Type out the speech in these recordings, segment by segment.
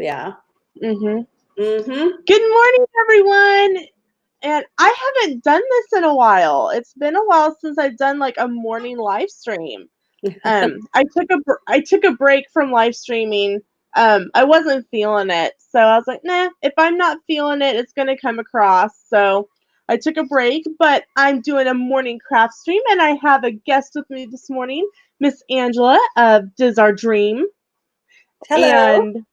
Yeah. Mm-hmm. Mm-hmm. Good morning, everyone. And I haven't done this in a while. It's been a while since I've done like a morning live stream. I took a break from live streaming. I wasn't feeling it, so I was like, nah. If I'm not feeling it, it's gonna come across. So I took a break, but I'm doing a morning craft stream, and I have a guest with me this morning, Miss Angela of Diz Our Dream. Hello. And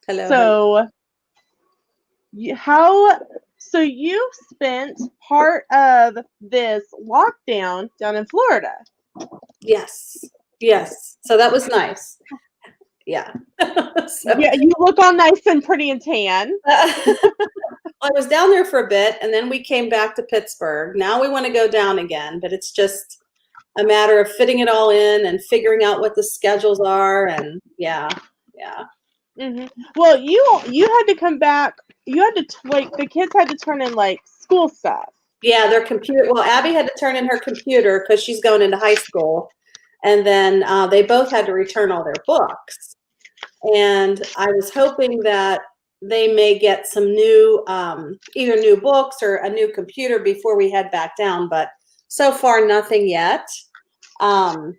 hello. So you spent part of this lockdown down in Florida. Yes. So that was nice. Yeah. Yeah, you look all nice and pretty and tan. I was down there for a bit, and then we came back to Pittsburgh. Now we want to go down again, but it's just a matter of fitting it all in and figuring out what the schedules are, and yeah. Mm-hmm. Well, you had to come back. You had to the kids had to turn in like school stuff. Yeah, their computer. Well, Abby had to turn in her computer because she's going into high school, and then they both had to return all their books. And I was hoping that they may get some new, either new books or a new computer before we head back down. But so far, nothing yet. And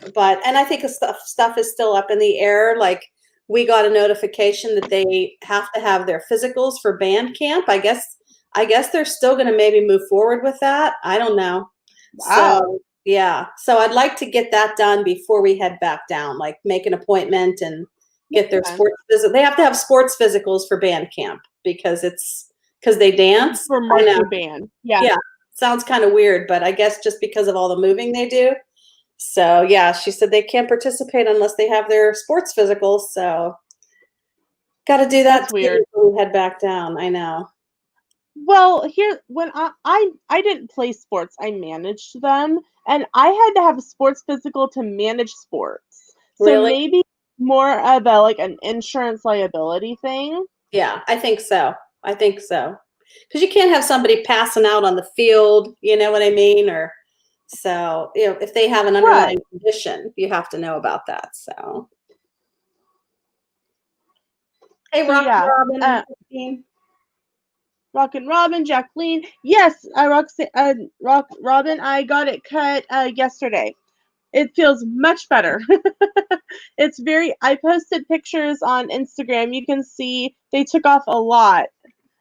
I think stuff is still up in the air. Like we got a notification that they have to have their physicals for band camp. I guess they're still going to maybe move forward with that. I don't know. Wow. So yeah. So I'd like to get that done before we head back down, like make an appointment and get their sports visit. They have to have sports physicals for band camp because they dance. For marching band. Yeah. Yeah. Sounds kind of weird, but I guess just because of all the moving they do. So yeah, she said they can't participate unless they have their sports physicals. So got to do that. That's weird. Before we head back down. I know. Well, here when I didn't play sports, I managed them, and I had to have a sports physical to manage sports. So Really? maybe more of an insurance liability thing. Yeah, I think so. Because you can't have somebody passing out on the field, you know what I mean? Or so, if they have an underlying condition, you have to know about that. So, hey, Robin, Rockin' Robin, Jacqueline. Yes, Robin, I got it cut yesterday. It feels much better. I posted pictures on Instagram. You can see they took off a lot.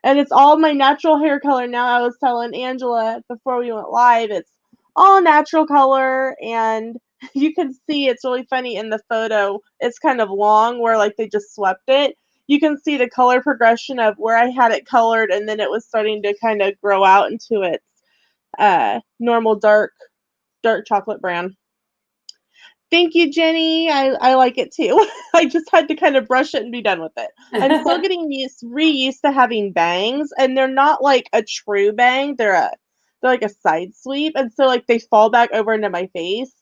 And it's all my natural hair color now. I was telling Angela before we went live, it's all natural color, and you can see it's really funny in the photo. It's kind of long where like they just swept it. You can see the color progression of where I had it colored, and then it was starting to kind of grow out into its normal dark chocolate brown. Thank you, Jenny. I like it too. I just had to kind of brush it and be done with it. I'm still getting used to having bangs, and they're not like a true bang. They're like a side sweep, and so like they fall back over into my face,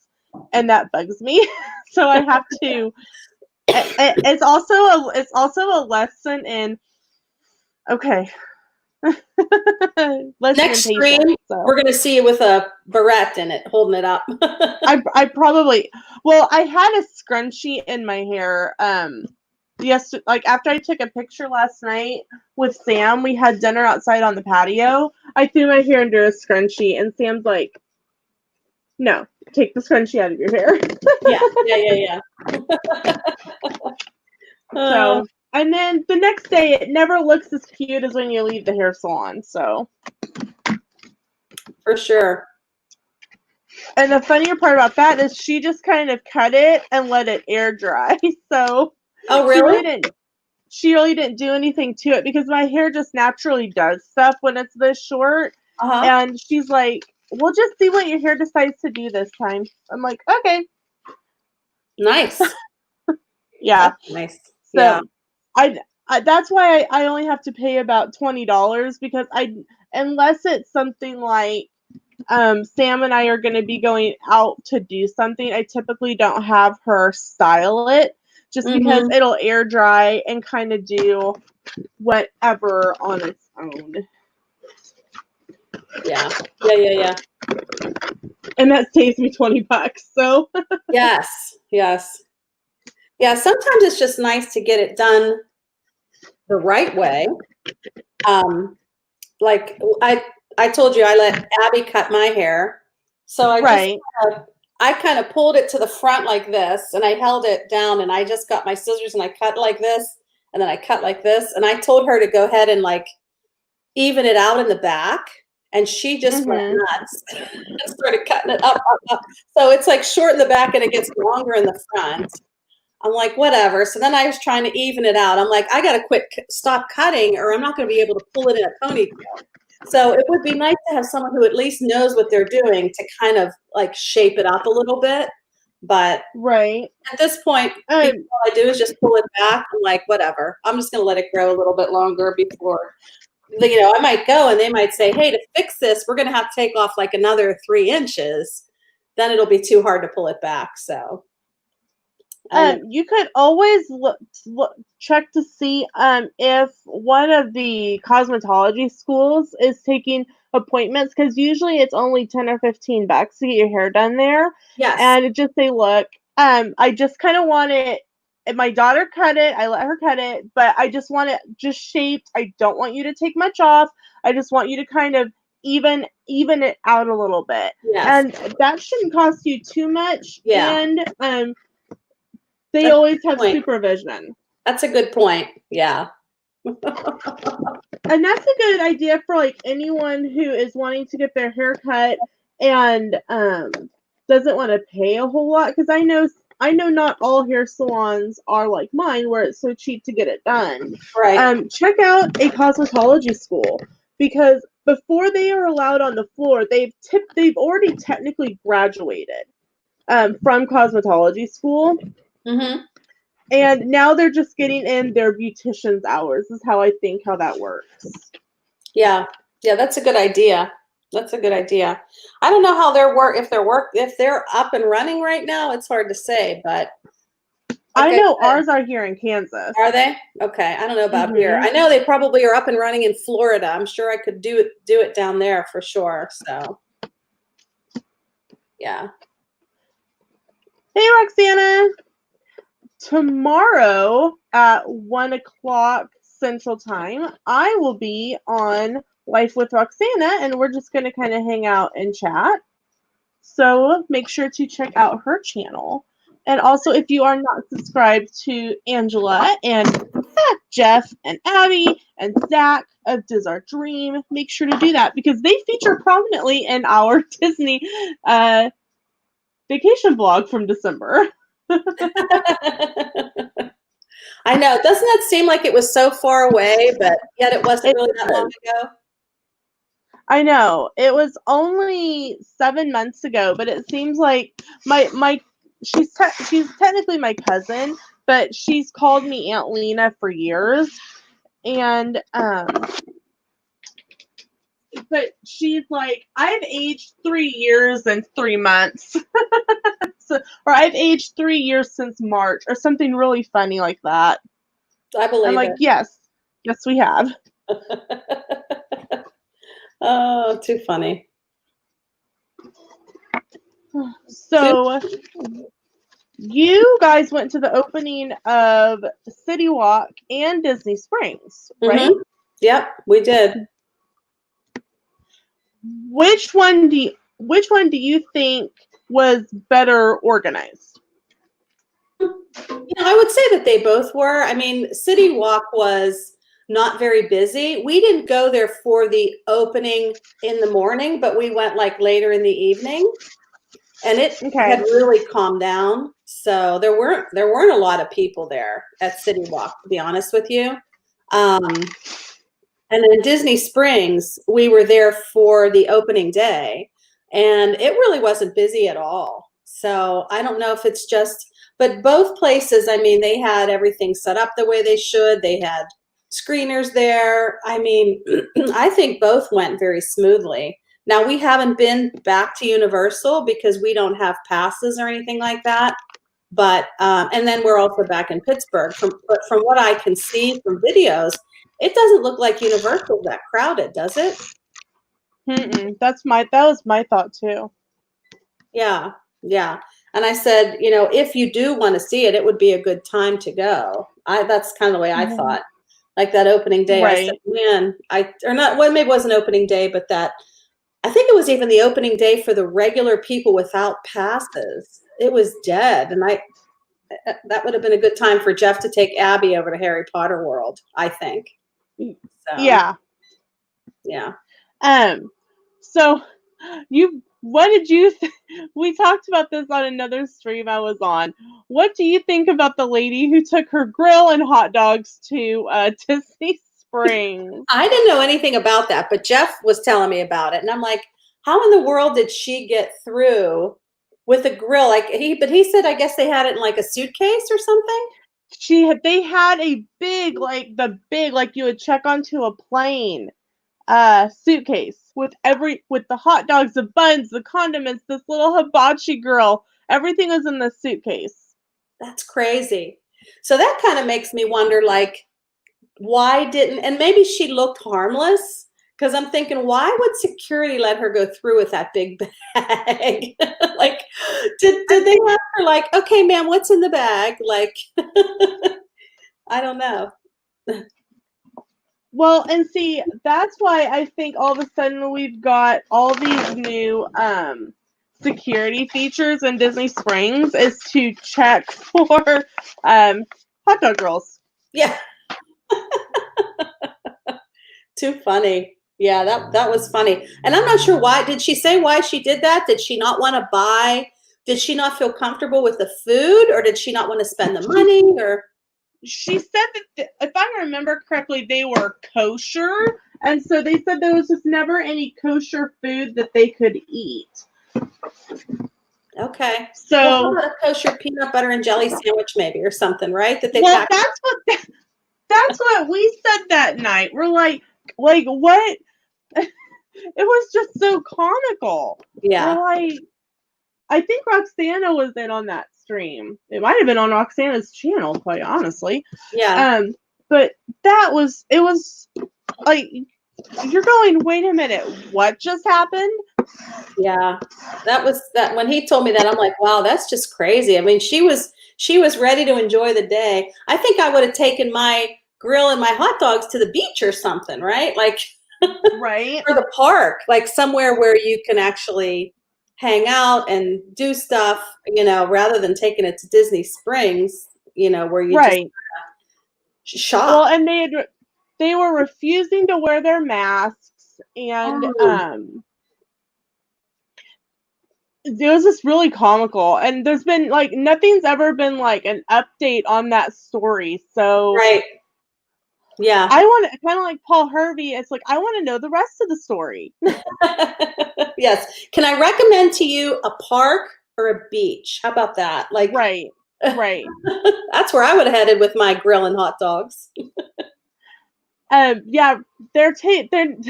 and that bugs me. So I have to. It's also a lesson in. Okay. Next stream, we're going to see you with a barrette in it, holding it up. I probably, I had a scrunchie in my hair. After I took a picture last night with Sam, we had dinner outside on the patio. I threw my hair into a scrunchie, and Sam's like, "No, take the scrunchie out of your hair." Yeah. So, and then the next day, it never looks as cute as when you leave the hair salon. So, for sure. And the funnier part about that is she just kind of cut it and let it air dry. So, oh really? She really didn't do anything to it because my hair just naturally does stuff when it's this short. And she's like, "We'll just see what your hair decides to do this time." I'm like, "Okay." Nice. Yeah. That's nice. So yeah. I that's why I only have to pay about $20 because unless it's something like Sam and I are going to be going out to do something, I typically don't have her style it just because it'll air dry and kind of do whatever on its own. Yeah. And that saves me $20. So yes. Yeah, sometimes it's just nice to get it done the right way. Like I told you, I let Abby cut my hair. So Right. I kind of pulled it to the front like this and I held it down and I just got my scissors and I cut like this and then I cut like this. And I told her to go ahead and like even it out in the back. And she just went Mm-hmm. nuts and started cutting it up, up, up. So it's like short in the back and it gets longer in the front. I'm like, whatever. So then I was trying to even it out. I'm like, I got to stop cutting or I'm not going to be able to pull it in a ponytail. So it would be nice to have someone who at least knows what they're doing to kind of like shape it up a little bit. But Right. at this point, all I do is just pull it back. I'm like, whatever. I'm just going to let it grow a little bit longer before, I might go and they might say, hey, to fix this, we're going to have to take off like another 3 inches. Then it'll be too hard to pull it back. So. You could always check to see if one of the cosmetology schools is taking appointments, because usually it's only $10 or $15 to get your hair done there. Yes. And just say, look, I just kind of want it. My daughter cut it. I let her cut it, but I just want it just shaped. I don't want you to take much off. I just want you to kind of even it out a little bit. Yes. And that shouldn't cost you too much. Yeah. And they That's always have supervision. That's a good point. Yeah. And that's a good idea for like anyone who is wanting to get their hair cut and doesn't want to pay a whole lot, because I know not all hair salons are like mine where it's so cheap to get it done. Right. Check out a cosmetology school, because before they are allowed on the floor, they've already technically graduated from cosmetology school. Mm-hmm. And now they're just getting in their beautician's hours, is how I think how that works. Yeah. Yeah, that's a good idea. That's a good idea. I don't know how if they're up and running right now. It's hard to say, but I know ours are here in Kansas. Are they? Okay. I don't know about here. I know they probably are up and running in Florida. I'm sure I could do it down there for sure. So yeah. Hey, Roxana. Tomorrow at 1:00 Central Time, I will be on Life with Roxana, and we're just going to kind of hang out and chat. So make sure to check out her channel. And also, if you are not subscribed to Angela and Jeff and Abby and Zach of Does Our Dream, make sure to do that, because they feature prominently in our Disney vacation vlog from December. I know. Doesn't that seem like it was so far away, but yet it wasn't really that long ago? I know. It was only 7 months ago, but it seems like she's technically my cousin, but she's called me Aunt Lena for years. And but she's like, I've aged 3 years and 3 months. Or I've aged 3 years since March, or something really funny like that. I believe I'm like, it. yes, we have. Oh, too funny. So you guys went to the opening of City Walk and Disney Springs, right? Mm-hmm. Yep, we did. Which one do you think was better organized? I would say that they both were. I mean, City Walk was not very busy. We didn't go there for the opening in the morning, but we went like later in the evening, and it had really calmed down. So there weren't a lot of people there at City Walk, to be honest with you. And in Disney Springs, we were there for the opening day, and it really wasn't busy at all. So I don't know if it's just, but both places, I mean, they had everything set up the way they should. They had screeners there. I mean, I think both went very smoothly. Now, we haven't been back to Universal because we don't have passes or anything like that. But, and then we're also back in Pittsburgh. But from what I can see from videos, it doesn't look like Universal's that crowded, does it? That was my thought too. Yeah, yeah. And I said, you know, if you do want to see it, it would be a good time to go. That's kind of the way I thought. Like that opening day, I said, Right. man, well, maybe it wasn't opening day, but I think it was even the opening day for the regular people without passes. It was dead. And that would have been a good time for Jeff to take Abby over to Harry Potter World, I think. So, Yeah. yeah. So what did you we talked about this on another stream I was on. What do you think about the lady who took her grill and hot dogs to Disney Springs? I didn't know anything about that, but Jeff was telling me about it. And I'm like, how in the world did she get through with a grill? But he said, I guess they had it in like a suitcase or something. They had a big, like you would check onto a plane suitcase with the hot dogs, the buns, the condiments, this little hibachi girl. Everything was in the suitcase. That's crazy. So that kind of makes me wonder, like, why didn't, and maybe she looked harmless, because I'm thinking, why would security let her go through with that big bag? Like, did they have her like, okay, ma'am, what's in the bag? Like, I don't know. Well, and see, that's why I think all of a sudden we've got all these new security features in Disney Springs is to check for hot dog girls. Yeah. Too funny. Yeah, that was funny. And I'm not sure why. Did she say why she did that? Did she not want to buy? Did she not feel comfortable with the food, or did she not want to spend the money? Or she said that if I remember correctly, they were kosher, and so they said there was just never any kosher food that they could eat. okay. So well, how about a kosher peanut butter and jelly sandwich, maybe, or something, right? That they well, pack. that's what we said that night. We're like what? It was just so comical. Yeah. We're like, I think Roxana was in on that stream. It might have been on Roxana's channel, quite honestly. Yeah. But it was like, you're going, wait a minute, what just happened? Yeah. That when he told me that, I'm like, wow, that's just crazy. I mean, she was ready to enjoy the day. I think I would have taken my grill and my hot dogs to the beach or something, right? Like, Right. or the park, like somewhere where you can actually hang out and do stuff, you know, rather than taking it to Disney Springs, you know, where you Right. just shop. Well, and they were refusing to wear their masks, and it was just really comical. And there's been like nothing's ever been like an update on that story. So right. Yeah. I want to kind of like Paul Harvey. It's like, I want to know the rest of the story. Yes. Can I recommend to you a park or a beach? How about that? Like, Right. that's where I would have headed with my grill and hot dogs. Yeah, they're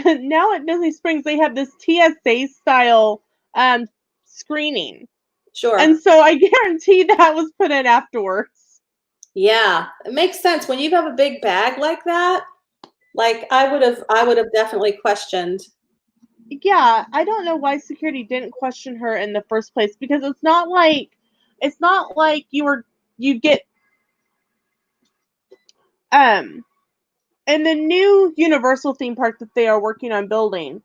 now at Disney Springs. They have this TSA style screening. Sure. And so I guarantee that was put in afterwards. Yeah, it makes sense when you have a big bag like that. Like I would have definitely questioned. Yeah, I don't know why security didn't question her in the first place, because it's not like you get in the new Universal theme park that they are working on building.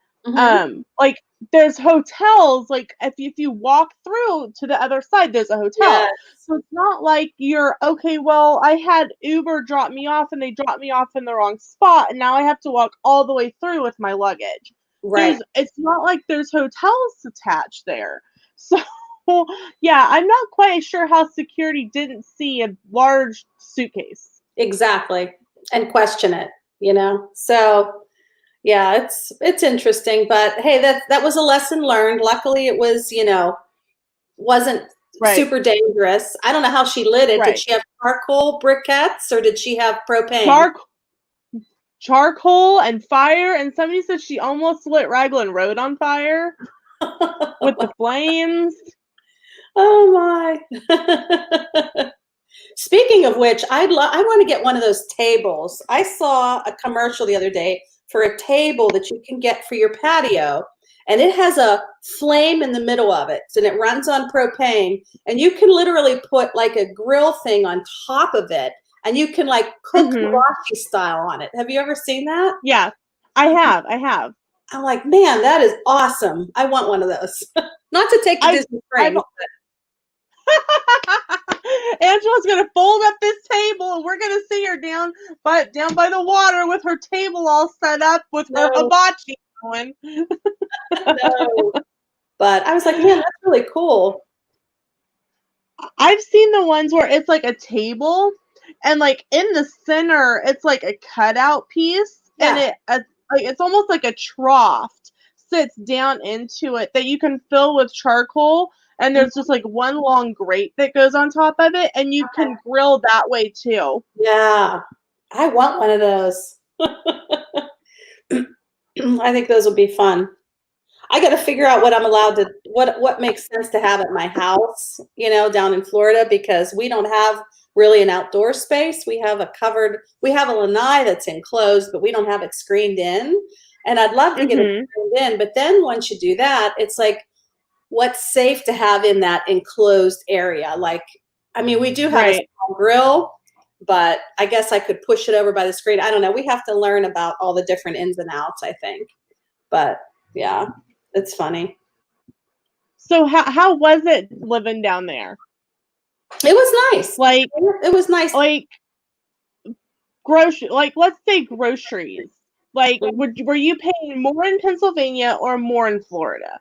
Like there's hotels, like if you walk through to the other side, there's a hotel. Yes. So it's not like you're, okay, well, I had Uber drop me off and they dropped me off in the wrong spot, and now I have to walk all the way through with my luggage. Right. It's not like there's hotels attached there. So yeah, I'm not quite sure how security didn't see a large suitcase. Exactly. And question it, you know? So yeah, it's interesting, but hey, that was a lesson learned. Luckily it was, you know, wasn't super dangerous. I don't know how she lit it. Did she have charcoal briquettes or did she have propane? Charcoal and fire, and somebody said she almost lit Raglan Road on fire with the flames. Oh my. Speaking of which, I want to get one of those tables. I saw a commercial the other day for a table that you can get for your patio, and it has a flame in the middle of it, and it runs on propane, and you can literally put like a grill thing on top of it, and you can like cook hibachi style on it. Have you ever seen that? Yeah, I have. I'm like, man, that is awesome. I want one of those. Not to take to Disney Springs. Angela's gonna fold up this table, and we're gonna see her down by the water with her table all set up with her hibachi going. No. But I was like, man, that's really cool. I've seen the ones where it's like a table, and like in the center, it's like a cutout piece, and it's almost like a trough sits down into it that you can fill with charcoal, and there's just like one long grate that goes on top of it, and you can grill that way too. Yeah, I want one of those. I think those will be fun. I got to figure out what I'm allowed to, what makes sense to have at my house, down in Florida, because we don't have really an outdoor space. We have a lanai that's enclosed, but we don't have it screened in. And I'd love to get it screened in, but then once you do that, it's like, what's safe to have in that enclosed area? Like, I mean, we do have a small grill, but I guess I could push it over by the screen. I don't know. We have to learn about all the different ins and outs, I think. But yeah, it's funny. So how was it living down there? It was nice. Like, it was nice. Like let's say groceries. Like, were you paying more in Pennsylvania or more in Florida?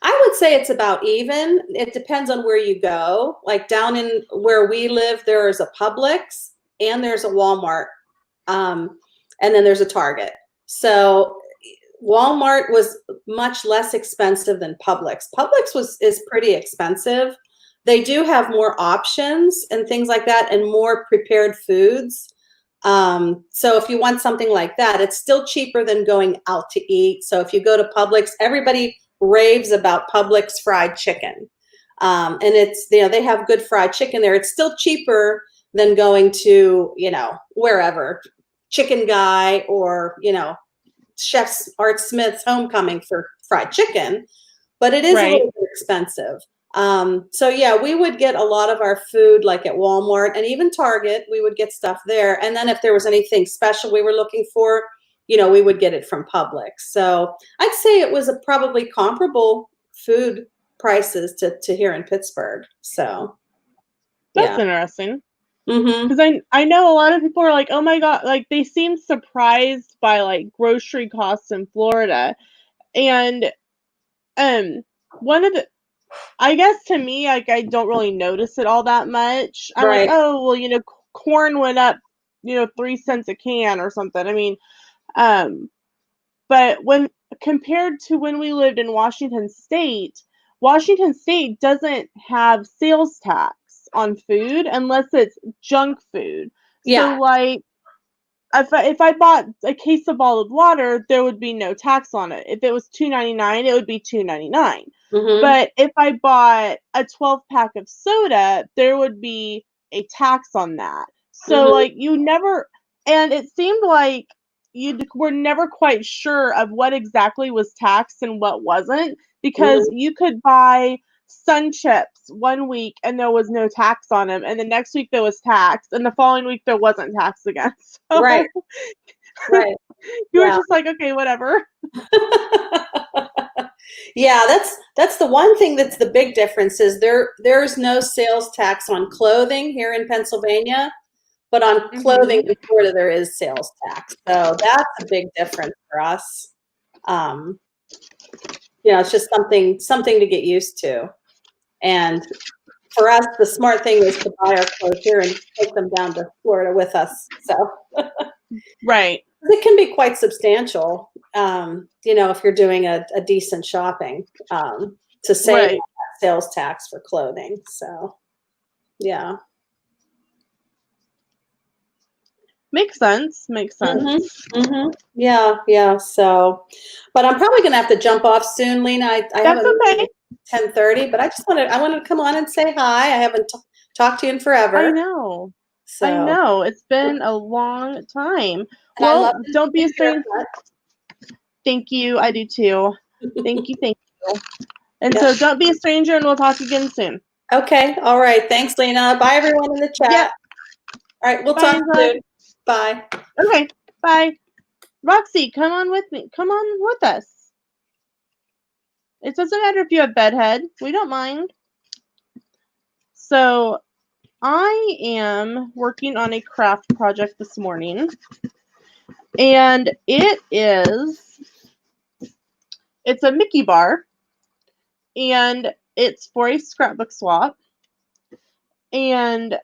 I would say it's about even. It depends on where you go. Like down in where we live, there is a Publix and there's a Walmart, and then there's a Target. So Walmart was much less expensive than Publix. Publix is pretty expensive. They do have more options and things like that, and more prepared foods. So if you want something like that, it's still cheaper than going out to eat. So if you go to Publix, everybody raves about Publix fried chicken. And it's, they have good fried chicken there. It's still cheaper than going to, wherever, Chicken Guy or, Chef's Art Smith's Homecoming for fried chicken, but it is a little bit expensive. So yeah, we would get a lot of our food like at Walmart and even Target. We would get stuff there. And then if there was anything special we were looking for, we would get it from Publix. So I'd say it was probably comparable food prices to here in Pittsburgh. So that's interesting. Mm-hmm. Because I know a lot of people are like, oh my God, like they seem surprised by like grocery costs in Florida. And one of the, I guess to me, like I don't really notice it all that much. I'm like, oh, well, corn went up, 3 cents a can or something. I mean, but when compared to when we lived in Washington State doesn't have sales tax on food unless it's junk food. Yeah. So like if I bought a case of bottled water, there would be no tax on it. If it was $2.99, it would be $2.99. Mm-hmm. But if I bought a 12-pack of soda, there would be a tax on that. So like you never, and it seemed like you were never quite sure of what exactly was taxed and what wasn't, because you could buy Sun Chips one week and there was no tax on them, and the next week there was tax, and the following week there wasn't tax again. So, right. You were just like, okay, whatever. Yeah, that's the one thing that's the big difference is there's no sales tax on clothing here in Pennsylvania, but on clothing in Florida there is sales tax. So that's a big difference for us. It's just something to get used to. And for us, the smart thing is to buy our clothes here and take them down to Florida with us. So right. It can be quite substantial, if you're doing a decent shopping, to save that sales tax for clothing. So, yeah. Makes sense. Yeah. So, but I'm probably going to have to jump off soon, Lena. I have a meeting at 10:30, but I wanted to come on and say hi. I haven't talked to you in forever. I know. So. I know. It's been a long time. Well, don't be a stranger. Thank you. I do too. Thank you. And Yep. so don't be a stranger, and we'll talk again soon. Okay. All right. Thanks, Lena. Bye, everyone in the chat. Yep. All right. We'll Bye, talk Angela. soon. Bye. Okay. Bye. Roxy, come on with me. Come on with us. It doesn't matter if you have bedhead. We don't mind. So I am working on a craft project this morning. And it's a Mickey bar. And it's for a scrapbook swap. And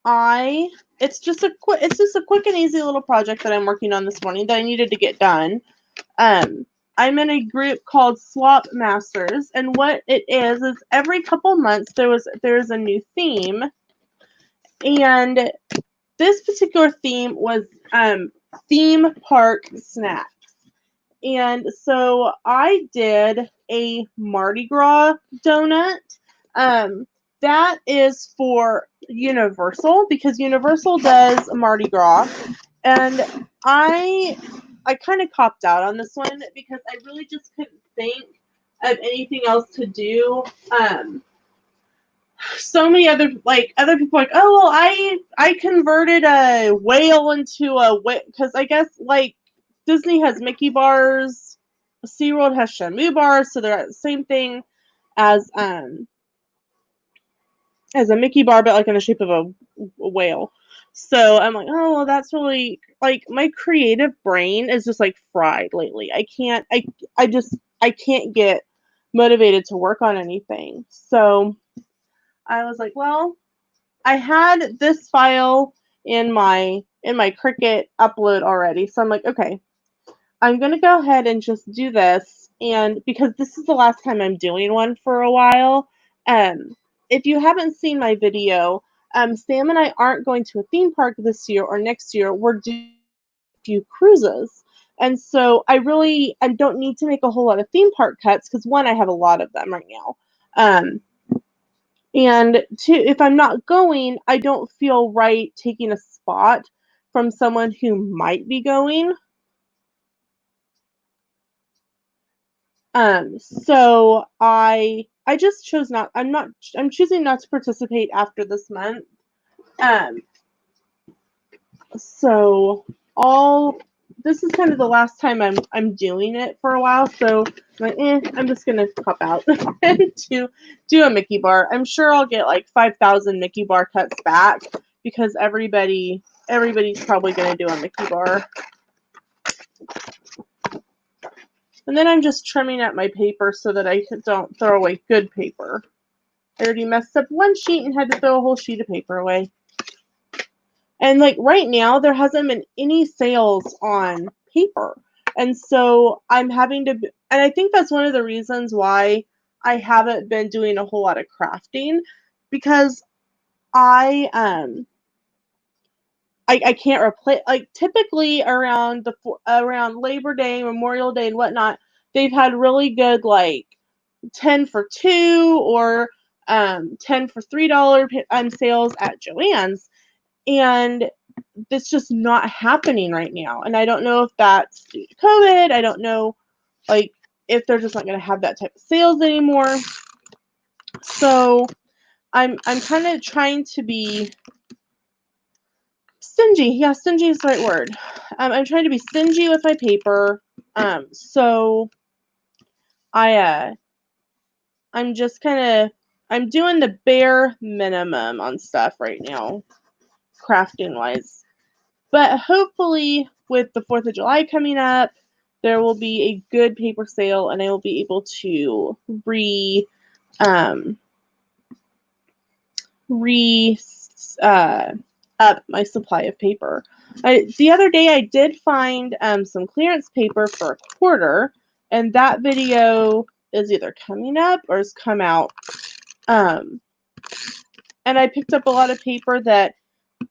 it's just a quick and easy little project that I'm working on this morning that I needed to get done. I'm in a group called Swap Masters, and what it is every couple months there's a new theme, and this particular theme was theme park snacks. And so I did a Mardi Gras donut. That is for Universal, because Universal does Mardi Gras, and I kind of copped out on this one because I really just couldn't think of anything else to do. So many other people like, oh well, I converted a whale into a whale, because I guess like Disney has Mickey bars, SeaWorld has Shamu bars, so they're the same thing as a Mickey bar, but like in the shape of a whale. So I'm like, oh well, that's really like my creative brain is just like fried lately. I can't get motivated to work on anything. So I was like, well, I had this file in my Cricut upload already. So I'm like, okay, I'm going to go ahead and just do this. And because this is the last time I'm doing one for a while, if you haven't seen my video, Sam and I aren't going to a theme park this year or next year. We're doing a few cruises. And so I don't need to make a whole lot of theme park cuts because, one, I have a lot of them right now. And two, if I'm not going, I don't feel right taking a spot from someone who might be going. So I just chose not. I'm choosing not to participate after this month. So this is kind of the last time I'm doing it for a while. So I'm just gonna pop out and do a Mickey bar. I'm sure I'll get like 5,000 Mickey bar cuts back because everybody's probably gonna do a Mickey bar. And then I'm just trimming up my paper so that I don't throw away good paper. I already messed up one sheet and had to throw a whole sheet of paper away. And like right now, there hasn't been any sales on paper. And so I'm having to, and I think that's one of the reasons why I haven't been doing a whole lot of crafting, because I can't replace, like typically around Labor Day, Memorial Day and whatnot, they've had really good like 10 for 2 or 10 for $3 sales at Joann's. And it's just not happening right now. And I don't know if that's due to COVID. I don't know like if they're just not going to have that type of sales anymore. So I'm kind of trying to be stingy. Yeah, stingy is the right word. I'm trying to be stingy with my paper. So I'm just I'm doing the bare minimum on stuff right now, crafting wise. But hopefully with the 4th of July coming up, there will be a good paper sale and I will be able to up my supply of paper. The other day I did find some clearance paper for $1, and that video is either coming up or has come out. And I picked up a lot of paper that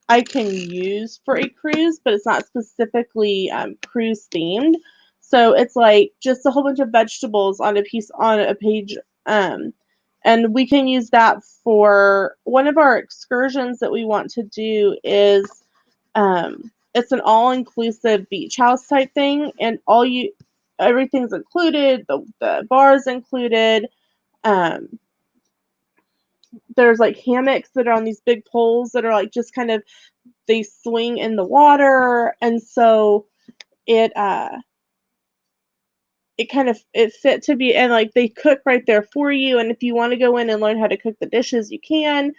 I can use for a cruise, but it's not specifically cruise themed. So it's like just a whole bunch of vegetables on a page. And we can use that for one of our excursions that we want to do is it's an all-inclusive beach house type thing. And everything's included. The bar's included. There's like hammocks that are on these big poles that are like just kind of, they swing in the water, and so it it fit to be, and like they cook right there for you, and if you want to go in and learn how to cook the dishes, you can.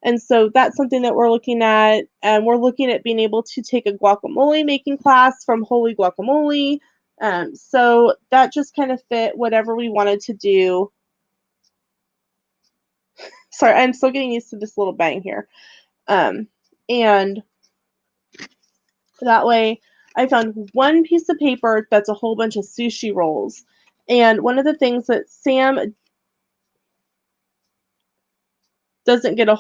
And so that's something that we're looking at, and we're looking at being able to take a guacamole making class from Holy Guacamole. So that just kind of fit whatever we wanted to do. Sorry, I'm still getting used to this little bang here. And that way I found one piece of paper that's a whole bunch of sushi rolls. And one of the things that Sam doesn't get a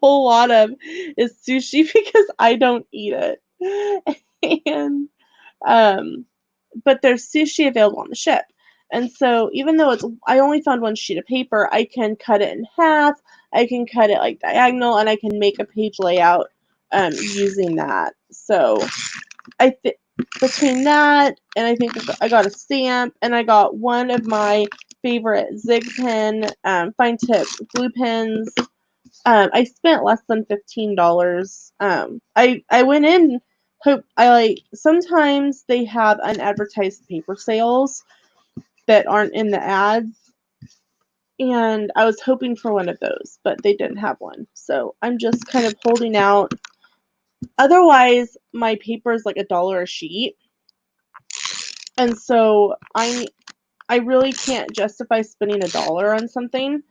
whole lot of is sushi because I don't eat it. And but there's sushi available on the ship. And so even though I only found one sheet of paper, I can cut it in half, I can cut it like diagonal, and I can make a page layout using that. So between that, and I think I got a stamp, and I got one of my favorite Zig pen fine tip glue pens. I spent less than $15. I went in, sometimes they have unadvertised paper sales that aren't in the ads, and I was hoping for one of those, but they didn't have one. So I'm just kind of holding out. Otherwise, my paper is like $1 a sheet, and so I really can't justify spending $1 on something.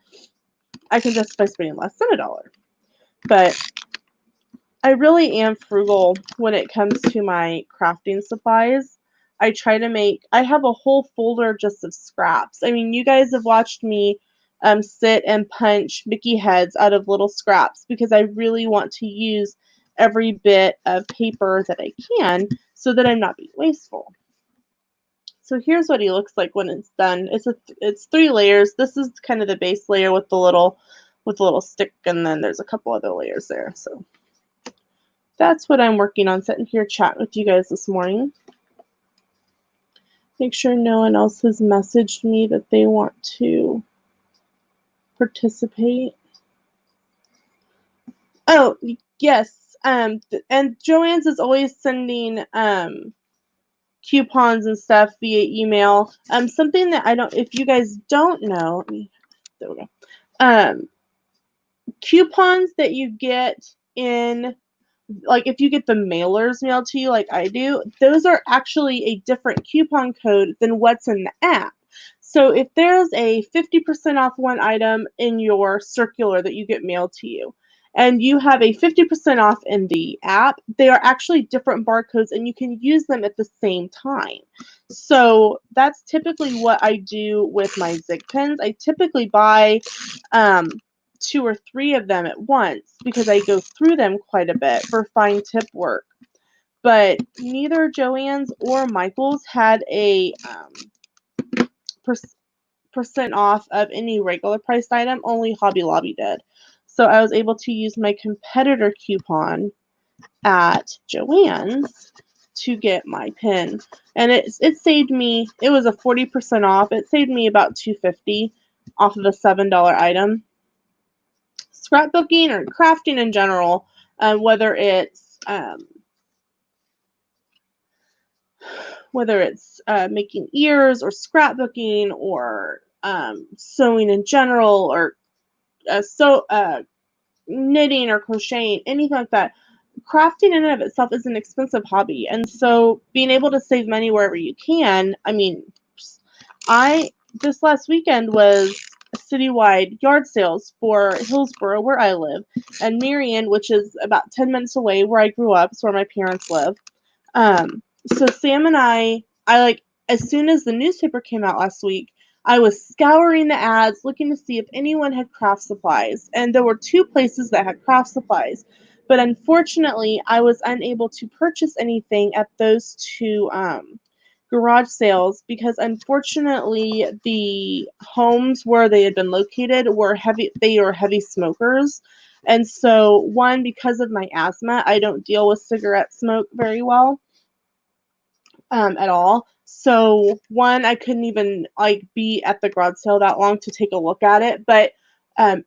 I can justify spending less than $1, but I really am frugal when it comes to my crafting supplies. I have a whole folder just of scraps. I mean, you guys have watched me sit and punch Mickey heads out of little scraps because I really want to use every bit of paper that I can so that I'm not being wasteful. So here's what he looks like when it's done. It's 3 layers. This is kind of the base layer with the little stick, and then there's a couple other layers there. So that's what I'm working on, sitting here chatting with you guys this morning. Make sure no one else has messaged me that they want to participate. Oh, yes. And Joanne's is always sending coupons and stuff via email. Something that if you guys don't know, there we go. Coupons that you get in, like if you get the mailers mailed to you like I do, those are actually a different coupon code than what's in the app. So if there's a 50% off one item in your circular that you get mailed to you, and you have a 50% off in the app, they are actually different barcodes, and you can use them at the same time. So that's typically what I do with my Zig pens. I typically buy 2 or 3 of them at once because I go through them quite a bit for fine tip work. But neither Joann's or Michael's had a percent off of any regular priced item. Only Hobby Lobby did. So I was able to use my competitor coupon at Joann's to get my pen, and it saved me. It was a 40% off. It saved me about $2.50 off of a $7 item. Scrapbooking or crafting in general, whether it's making ears or scrapbooking or sewing in general or knitting or crocheting, anything like that. Crafting in and of itself is an expensive hobby, and so being able to save money wherever you can. I mean, this last weekend was citywide yard sales for Hillsboro, where I live, and Marion, which is about 10 minutes away where I grew up. It's where my parents live. So Sam and I as soon as the newspaper came out last week, I was scouring the ads looking to see if anyone had craft supplies, and there were 2 places that had craft supplies. But unfortunately, I was unable to purchase anything at those 2 garage sales because unfortunately the homes where they had been located were heavy smokers. And so because of my asthma, I don't deal with cigarette smoke very well at all. So one, I couldn't even like be at the garage sale that long to take a look at it, but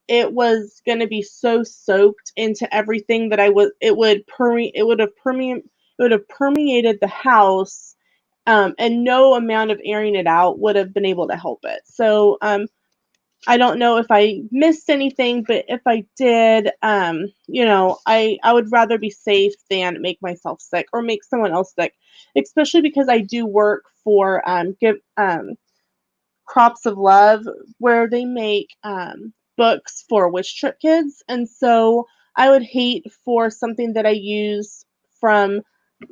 it was going to be so soaked into everything that it would have permeated the house, and no amount of airing it out would have been able to help it. So I don't know if I missed anything, but if I did, I would rather be safe than make myself sick or make someone else sick, especially because I do work for Crops of Love, where they make books for Wish Trip kids, and so I would hate for something that I use from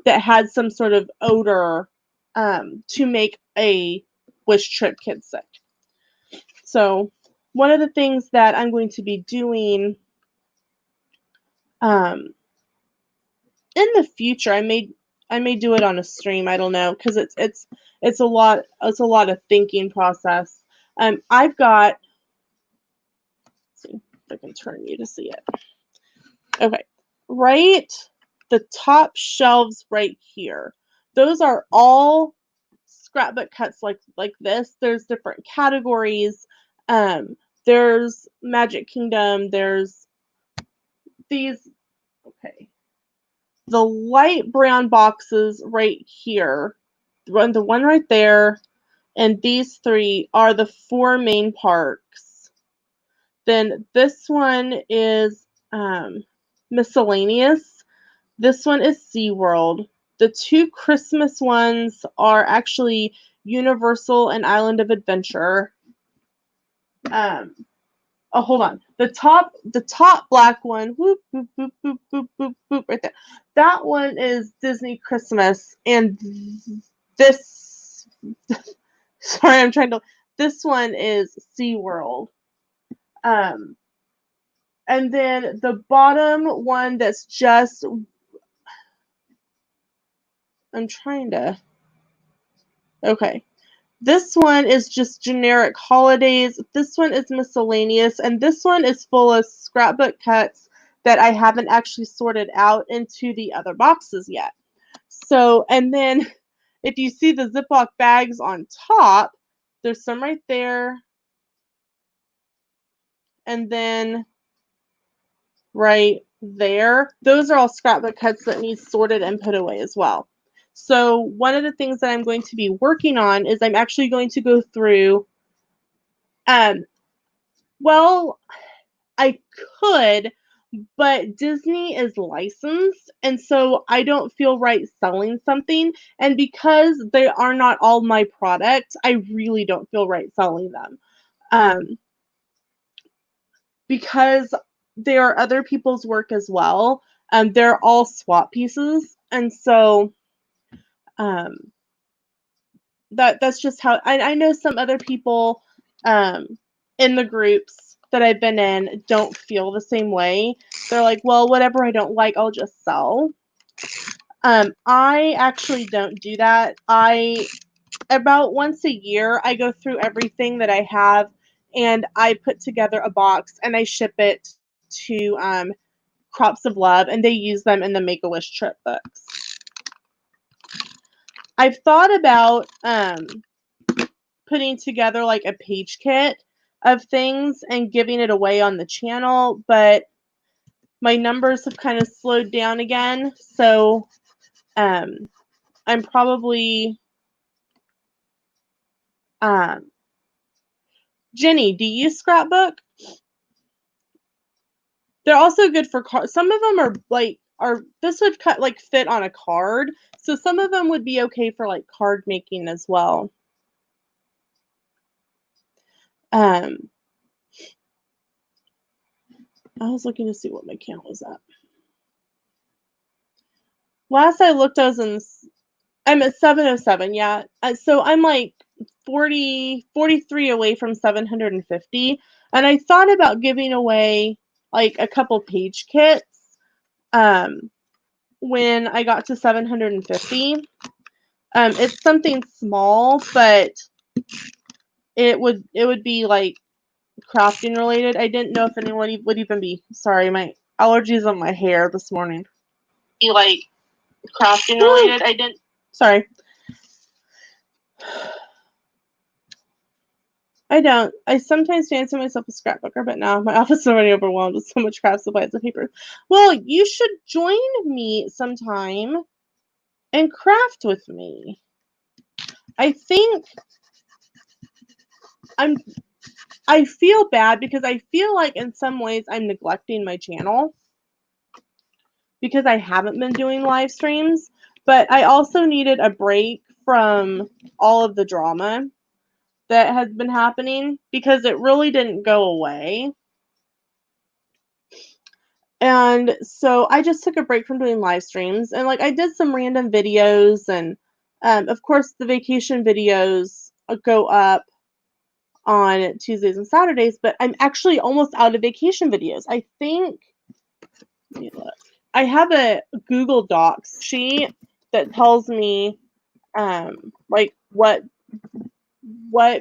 that had some sort of odor to make a Wish Trip kid sick. So one of the things that I'm going to be doing in the future, I may do it on a stream. I don't know, because it's a lot of thinking process. I've got. Let's see if I can turn you to see it. Okay, right, the top shelves right here. Those are all scrapbook cuts like this. There's different categories. There's Magic Kingdom. There's these. Okay, the light brown boxes right here, the one right there, and these three are the 4 main parks. Then this one is miscellaneous. This one is SeaWorld. The 2 Christmas ones are actually Universal and Island of Adventure. Oh, hold on. The top black one, whoop, boop, boop, boop, boop, boop, boop, right there. That one is Disney Christmas, and this, sorry, I'm trying to, this one is SeaWorld. And then the bottom one that's just, I'm trying to, okay. This one is just generic holidays. This one is miscellaneous. And this one is full of scrapbook cuts that I haven't actually sorted out into the other boxes yet. So, and then if you see the Ziploc bags on top, there's some right there. And then right there, those are all scrapbook cuts that need sorted and put away as well. So one of the things that I'm going to be working on is I'm actually going to go through, well, I could, but Disney is licensed, and so I don't feel right selling something. And because they are not all my product, I really don't feel right selling them. Because they are other people's work as well. They're all swap pieces, and so that's just how I know some other people in the groups that I've been in don't feel the same way. They're like, well, whatever I don't like, I'll just sell. I actually don't do that. About once a year, I go through everything that I have and I put together a box and I ship it to Crops of Love, and they use them in the Make-A-Wish trip books. I've thought about putting together like a page kit of things and giving it away on the channel, but my numbers have kind of slowed down again, so I'm probably Jenny, do you scrapbook? They're also good for cards. Some of them are this would fit on a card, so some of them would be okay for like card making as well. I was looking to see what my count was at. Last I looked, I'm at 707, yeah. So I'm like 43 away from 750. And I thought about giving away like a couple page kits when I got to 750. It's something small, but it would be like crafting related. I didn't know if anyone would even be, sorry, my allergies on my hair this morning. Be like crafting related. Sorry. I don't. I sometimes fancy myself a scrapbooker, but now my office is already overwhelmed with so much craft supplies and paper. Well, you should join me sometime and craft with me. I think I feel bad because I feel like in some ways I'm neglecting my channel because I haven't been doing live streams, but I also needed a break from all of the drama that has been happening because it really didn't go away. And so I just took a break from doing live streams, and like I did some random videos, and of course the vacation videos go up on Tuesdays and Saturdays, but I'm actually almost out of vacation videos. I think, let me look. I have a Google Docs sheet that tells me like what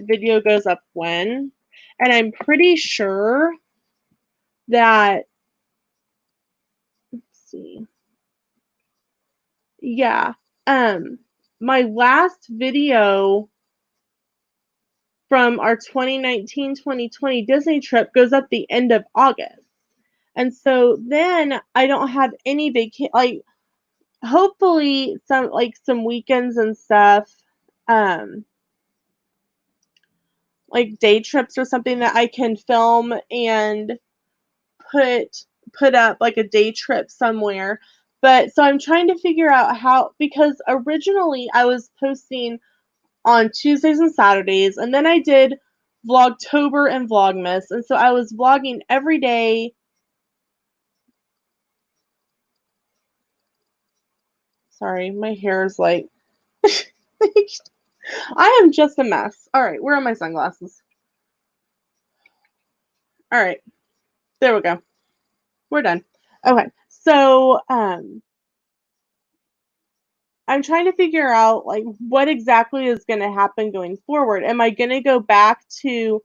video goes up when, and I'm pretty sure that, let's see. Yeah. My last video from our 2019-2020 Disney trip goes up the end of August. And so then I don't have any vacation, like hopefully some weekends and stuff, like day trips or something that I can film and put up like a day trip somewhere. But so I'm trying to figure out how, because originally I was posting on Tuesdays and Saturdays, and then I did Vlogtober and Vlogmas, and so I was vlogging every day. Sorry, my hair is like I am just a mess. All right, where are my sunglasses? All right, there we go. We're done. Okay, so I'm trying to figure out like what exactly is going to happen going forward. Am I going to go back to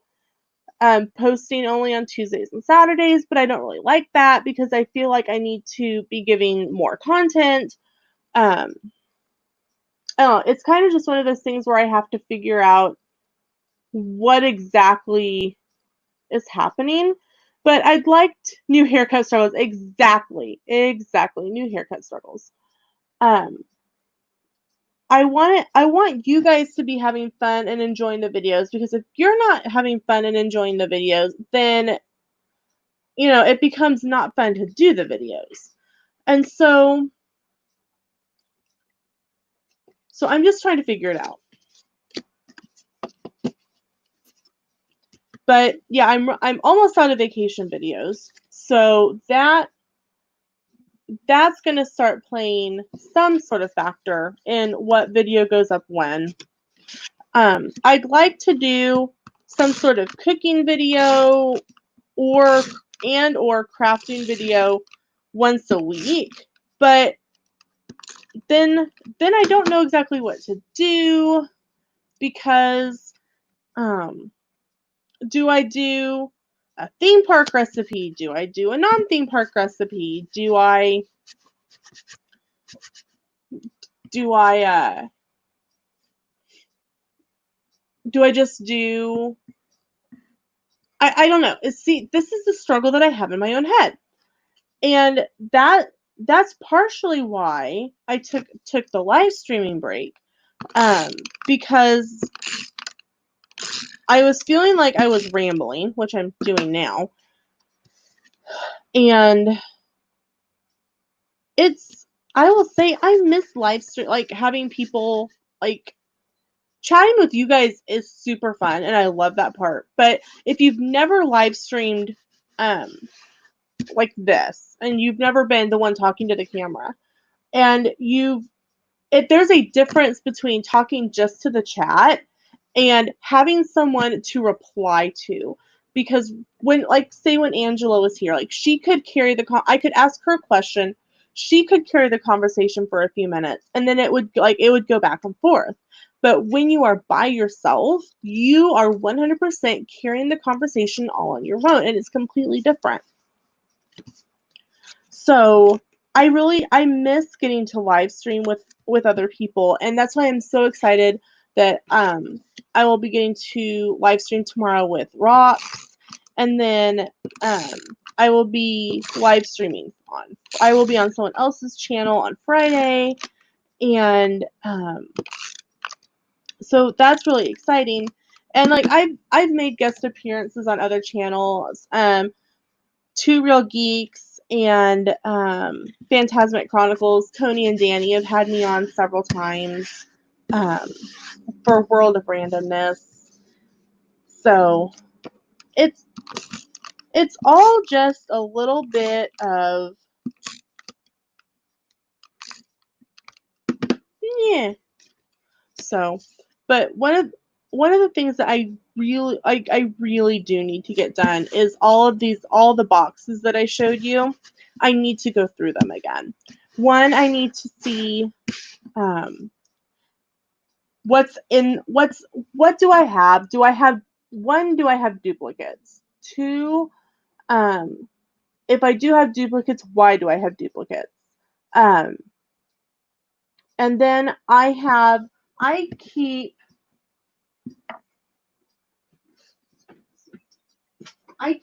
posting only on Tuesdays and Saturdays? But I don't really like that because I feel like I need to be giving more content. I don't know, it's kind of just one of those things where I have to figure out what exactly is happening. But I'd liked new haircut struggles. Exactly. New haircut struggles. I want you guys to be having fun and enjoying the videos, because if you're not having fun and enjoying the videos, then it becomes not fun to do the videos. And so I'm just trying to figure it out. But yeah, I'm almost out of vacation videos. So that's going to start playing some sort of factor in what video goes up when. I'd like to do some sort of cooking video or crafting video once a week, but then I don't know exactly what to do, because do I do a theme park recipe? Do I do a non-theme park recipe? Do I just do, I don't know. See, this is the struggle that I have in my own head. And that's partially why I took the live streaming break, because I was feeling like I was rambling, which I'm doing now. And I will say, I miss live stream, like having people, like chatting with you guys is super fun, and I love that part. But if you've never live streamed like this, and you've never been the one talking to the camera, and there's a difference between talking just to the chat and having someone to reply to. Because when Angela was here, like she could carry I could ask her a question, she could carry the conversation for a few minutes, and then it would go back and forth. But when you are by yourself, you are 100% carrying the conversation all on your own, and it's completely different. So I miss getting to live stream with other people, and that's why I'm so excited that I will be getting to live stream tomorrow with Rox, and then I will be live streaming on. I will be on someone else's channel on Friday, and so that's really exciting. And like I've made guest appearances on other channels, Two Real Geeks and Phantasmic Chronicles. Tony and Danny have had me on several times for World of Randomness. So it's all just a little bit of yeah. So, but one of the things that I really do need to get done is all the boxes that I showed you. I need to go through them again. One, I need to see what do I have? Do I have duplicates? Two, if I do have duplicates, why do I have duplicates? And then I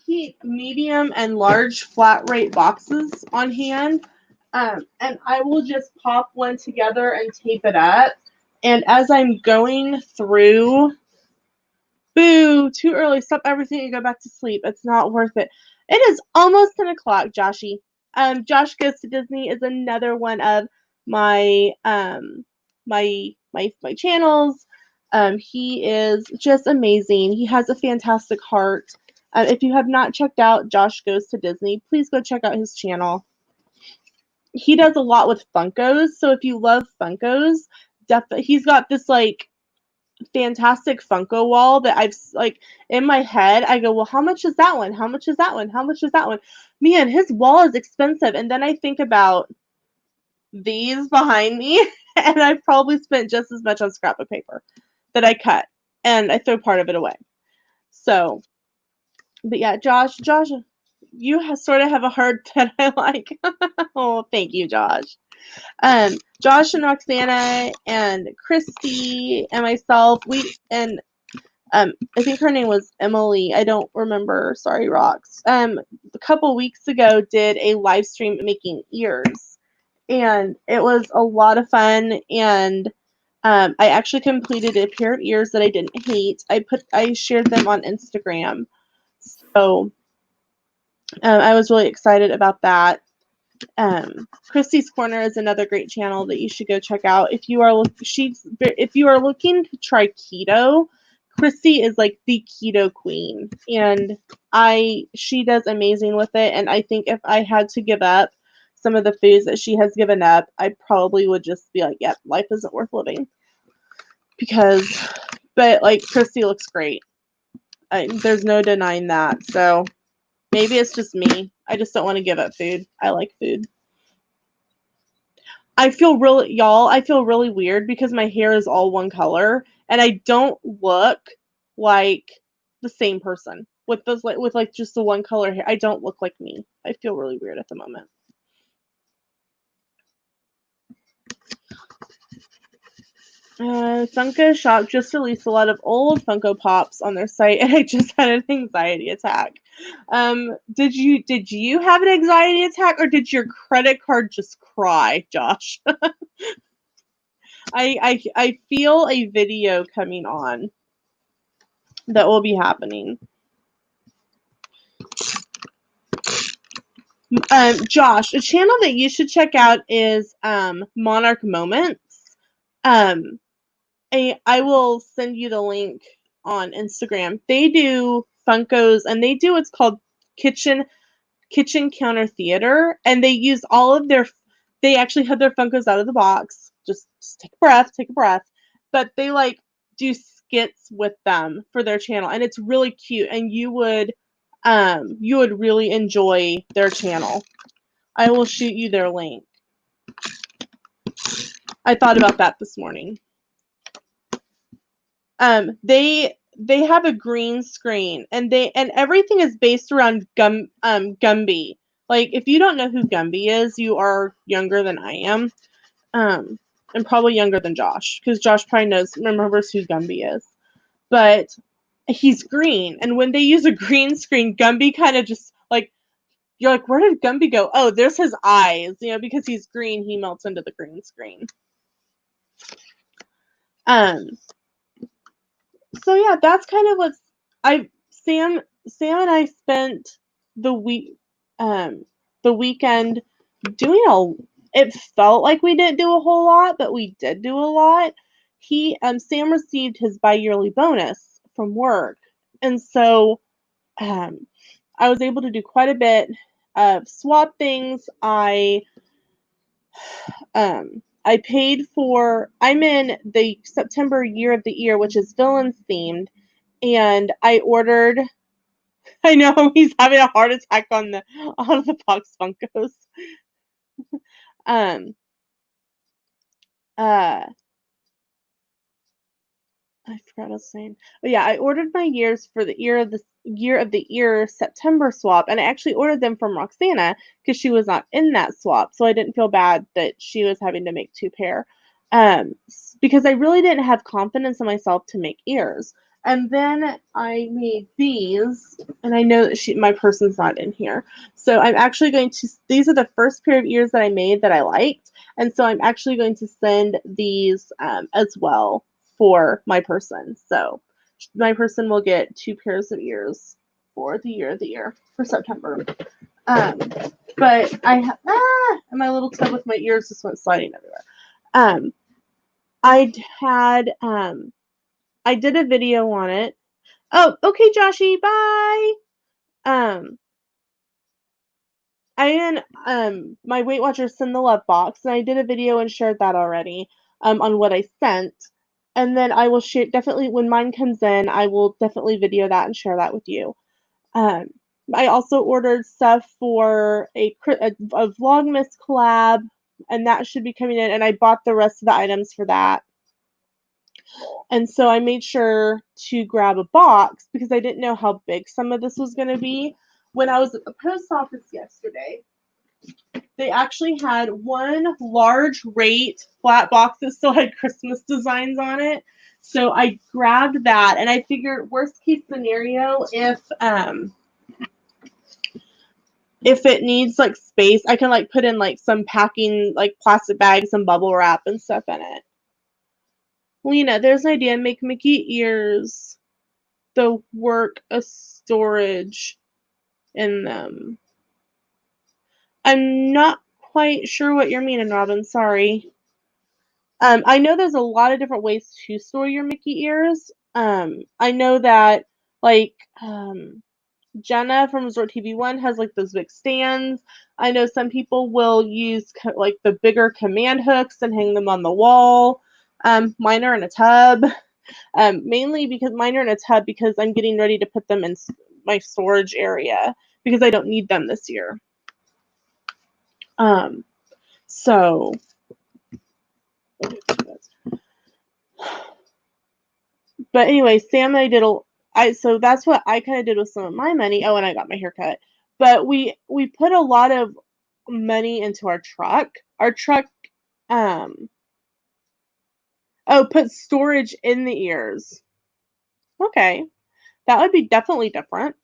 keep medium and large flat rate boxes on hand, and I will just pop one together and tape it up. And as I'm going through, boo, too early, stop everything and go back to sleep. It's not worth it. It is almost 10 o'clock, Joshy. Josh Goes to Disney is another one of my my channels. He is just amazing. He has a fantastic heart. If you have not checked out Josh Goes to Disney, please go check out his channel. He does a lot with Funkos, so if you love Funkos, he's got this like fantastic Funko wall that I've like in my head. I go, well, how much is that one? How much is that one? How much is that one? Man, his wall is expensive. And then I think about these behind me, and I've probably spent just as much on scrapbook paper that I cut, and I throw part of it away. So, but yeah, Josh, you sort of have a heart that I like. Oh, thank you, Josh. Josh and Roxana and Christy and myself, I think her name was Emily. I don't remember. Sorry, Rox. A couple weeks ago, did a live stream making ears, and it was a lot of fun. And I actually completed a pair of ears that I didn't hate. I shared them on Instagram, so I was really excited about that. Christy's Corner is another great channel that you should go check out if you are looking to try keto. Christy is like the keto queen, and she does amazing with it. And I think if I had to give up some of the foods that she has given up, I probably would just be like, yep, life isn't worth living. But like Christy looks great. There's no denying that. So maybe it's just me. I just don't want to give up food. I like food. I feel really weird because my hair is all one color and I don't look like the same person with just the one color hair. I don't look like me. I feel really weird at the moment. Funko Shop just released a lot of old Funko Pops on their site, and I just had an anxiety attack. Did you have an anxiety attack, or did your credit card just cry, Josh? I feel a video coming on that will be happening. Josh, a channel that you should check out is Monarch Moments. I will send you the link on Instagram. They do Funkos, and they do what's called kitchen counter theater, and they use they actually have their Funkos out of the box. Just take a breath. But they like do skits with them for their channel, and it's really cute, and you would really enjoy their channel. I will shoot you their link. I thought about that this morning. They have a green screen, and everything is based around Gumby. Like, if you don't know who Gumby is, you are younger than I am. and probably younger than Josh, because Josh probably remembers who Gumby is. But he's green, and when they use a green screen, Gumby kind of just like, you're like, where did Gumby go? Oh, there's his eyes. Because he's green, he melts into the green screen. So yeah, that's kind of what's Sam and I spent the weekend doing it felt like we didn't do a whole lot, but we did do a lot. Sam received his bi-yearly bonus from work, and so I was able to do quite a bit of swap things. paid for. I'm in the September year of the year, which is villains themed, and I ordered. I know he's having a heart attack on the box Funkos. Um. I forgot what I was saying. Oh yeah, I ordered my years for the year of the year September swap, and I actually ordered them from Roxana because she was not in that swap, so I didn't feel bad that she was having to make 2 pair. Because I really didn't have confidence in myself to make ears. And then I made these, and I know that my person's not in here. So I'm actually going to, these are the first pair of ears that I made that I liked, and so I'm actually going to send these as well for my person. So my person will get 2 pairs of ears for the year of the year for September. But and my little tub with my ears just went sliding everywhere. I did a video on it. Oh, okay, Joshy, bye. My Weight Watchers send the love box, and I did a video and shared that already on what I sent. And then I will share, definitely when mine comes in, I will definitely video that and share that with you. I also ordered stuff for a Vlogmas collab, and that should be coming in, and I bought the rest of the items for that. And so I made sure to grab a box because I didn't know how big some of this was going to be. When I was at the post office yesterday, they actually had one large rate flat box that still had Christmas designs on it. So I grabbed that, and I figured worst case scenario, if it needs like space, I can like put in like some packing, like plastic bags, some bubble wrap and stuff in it. Lena, there's an idea. Make Mickey ears the work a storage in them. I'm not quite sure what you're meaning, Robin. Sorry. I know there's a lot of different ways to store your Mickey ears. I know that Jenna from Resort TV 1 has like those big stands. I know some people will use like the bigger command hooks and hang them on the wall. Mine are in a tub. Mainly because mine are in a tub because I'm getting ready to put them in my storage area because I don't need them this year. So but anyway, Sam and I so that's what I kind of did with some of my money. Oh, and I got my hair cut. But we put a lot of money into our truck. Our truck put storage in the ears. Okay. That would be definitely different.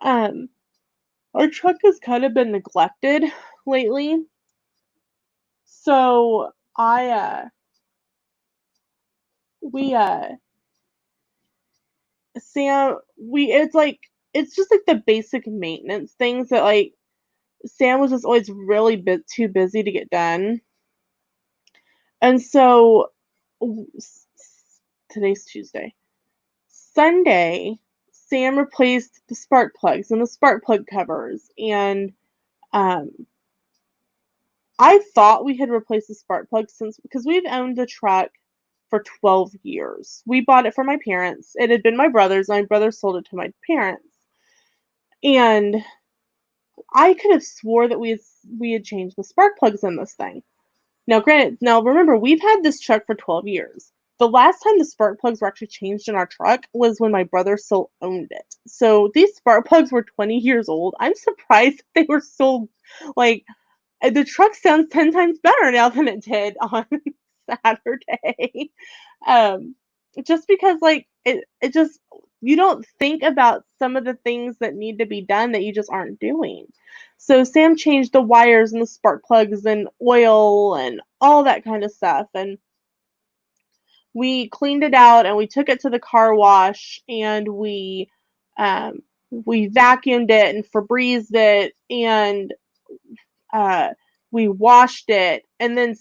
Our truck has kind of been neglected lately. So it's just like the basic maintenance things that like Sam was just always really too busy to get done. And so today's Tuesday. Sunday, Sam replaced the spark plugs and the spark plug covers, and I thought we had replaced the spark plugs because we've owned the truck for 12 years. We bought it for my parents. It had been my brother's, and my brother sold it to my parents. And I could have swore that we had changed the spark plugs in this thing. Now, granted, remember, we've had this truck for 12 years. The last time the spark plugs were actually changed in our truck was when my brother still owned it. So these spark plugs were 20 years old. I'm surprised they were still, like, the truck sounds 10 times better now than it did on Saturday. Um, just because like it just you don't think about some of the things that need to be done that you just aren't doing. So Sam changed the wires and the spark plugs and oil and all that kind of stuff, and we cleaned it out and we took it to the car wash and um, we vacuumed it and Febrezed it and uh, we washed it, and then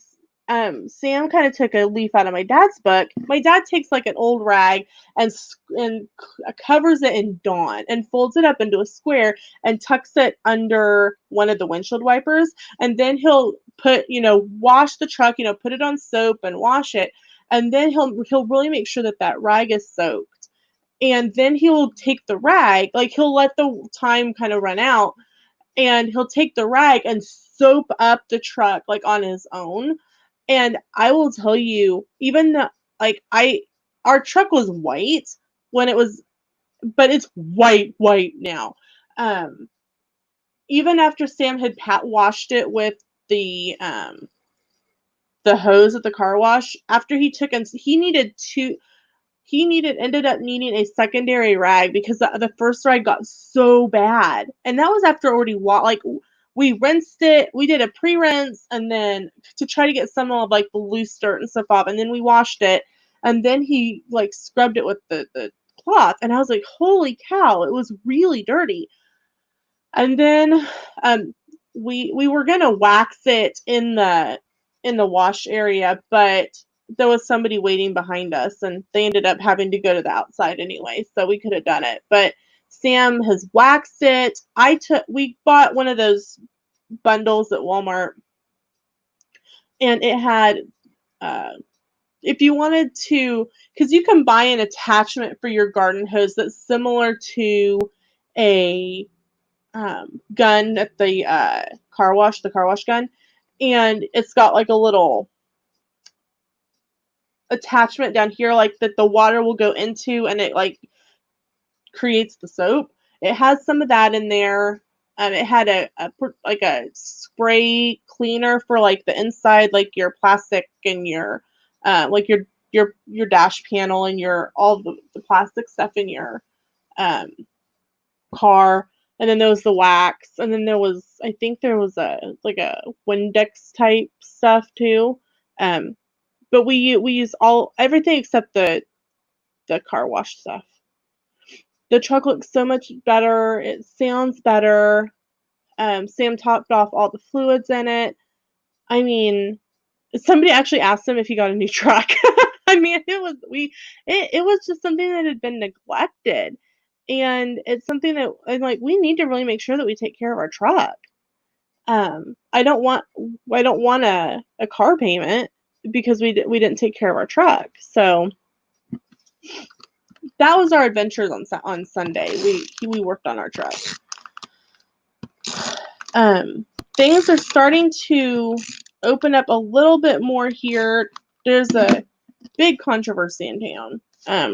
Sam kind of took a leaf out of my dad's book. My dad takes like an old rag and covers it in Dawn and folds it up into a square and tucks it under one of the windshield wipers, and then he'll put wash the truck, put it on soap and wash it, and then he'll really make sure that that rag is soaked, and then he'll take the rag, like he'll let the time kind of run out, and he'll take the rag and soap up the truck like on his own. And I will tell you, even like our truck was white when it was, but it's white now. Um, Even after Sam had washed it with the hose at the car wash, after he took and ended up needing a secondary rag because the first rag got so bad, and that was after already like we rinsed it, we did a pre-rinse, and then to try to get some of like the loose dirt and stuff off, and then we washed it, and then he like scrubbed it with the cloth, and I was like, holy cow, it was really dirty. And then we were gonna wax it in the wash area, but there was somebody waiting behind us, and they ended up having to go to the outside anyway, so we could have done it. But Sam has waxed it. We bought one of those bundles at Walmart, and it had if you wanted to, because you can buy an attachment for your garden hose that's similar to a gun at the car wash gun, and it's got like a little attachment down here, like that the water will go into, and it like creates the soap. It has some of that in there. It had like a spray cleaner for like the inside, like your plastic and your like your dash panel and your all the plastic stuff in your um, car. And then there was the wax, and then I think there was a like a Windex type stuff too. But we use everything except the car wash stuff. The truck looks so much better. It sounds better. Sam topped off all the fluids in it. I mean, somebody actually asked him if he got a new truck. I mean, it was just something that had been neglected, and it's something that like we need to really make sure that we take care of our truck. I don't want a car payment because we didn't take care of our truck. So that was our adventures on Sunday. We worked on our truck. Things are starting to open up a little bit more here. There's a big controversy in town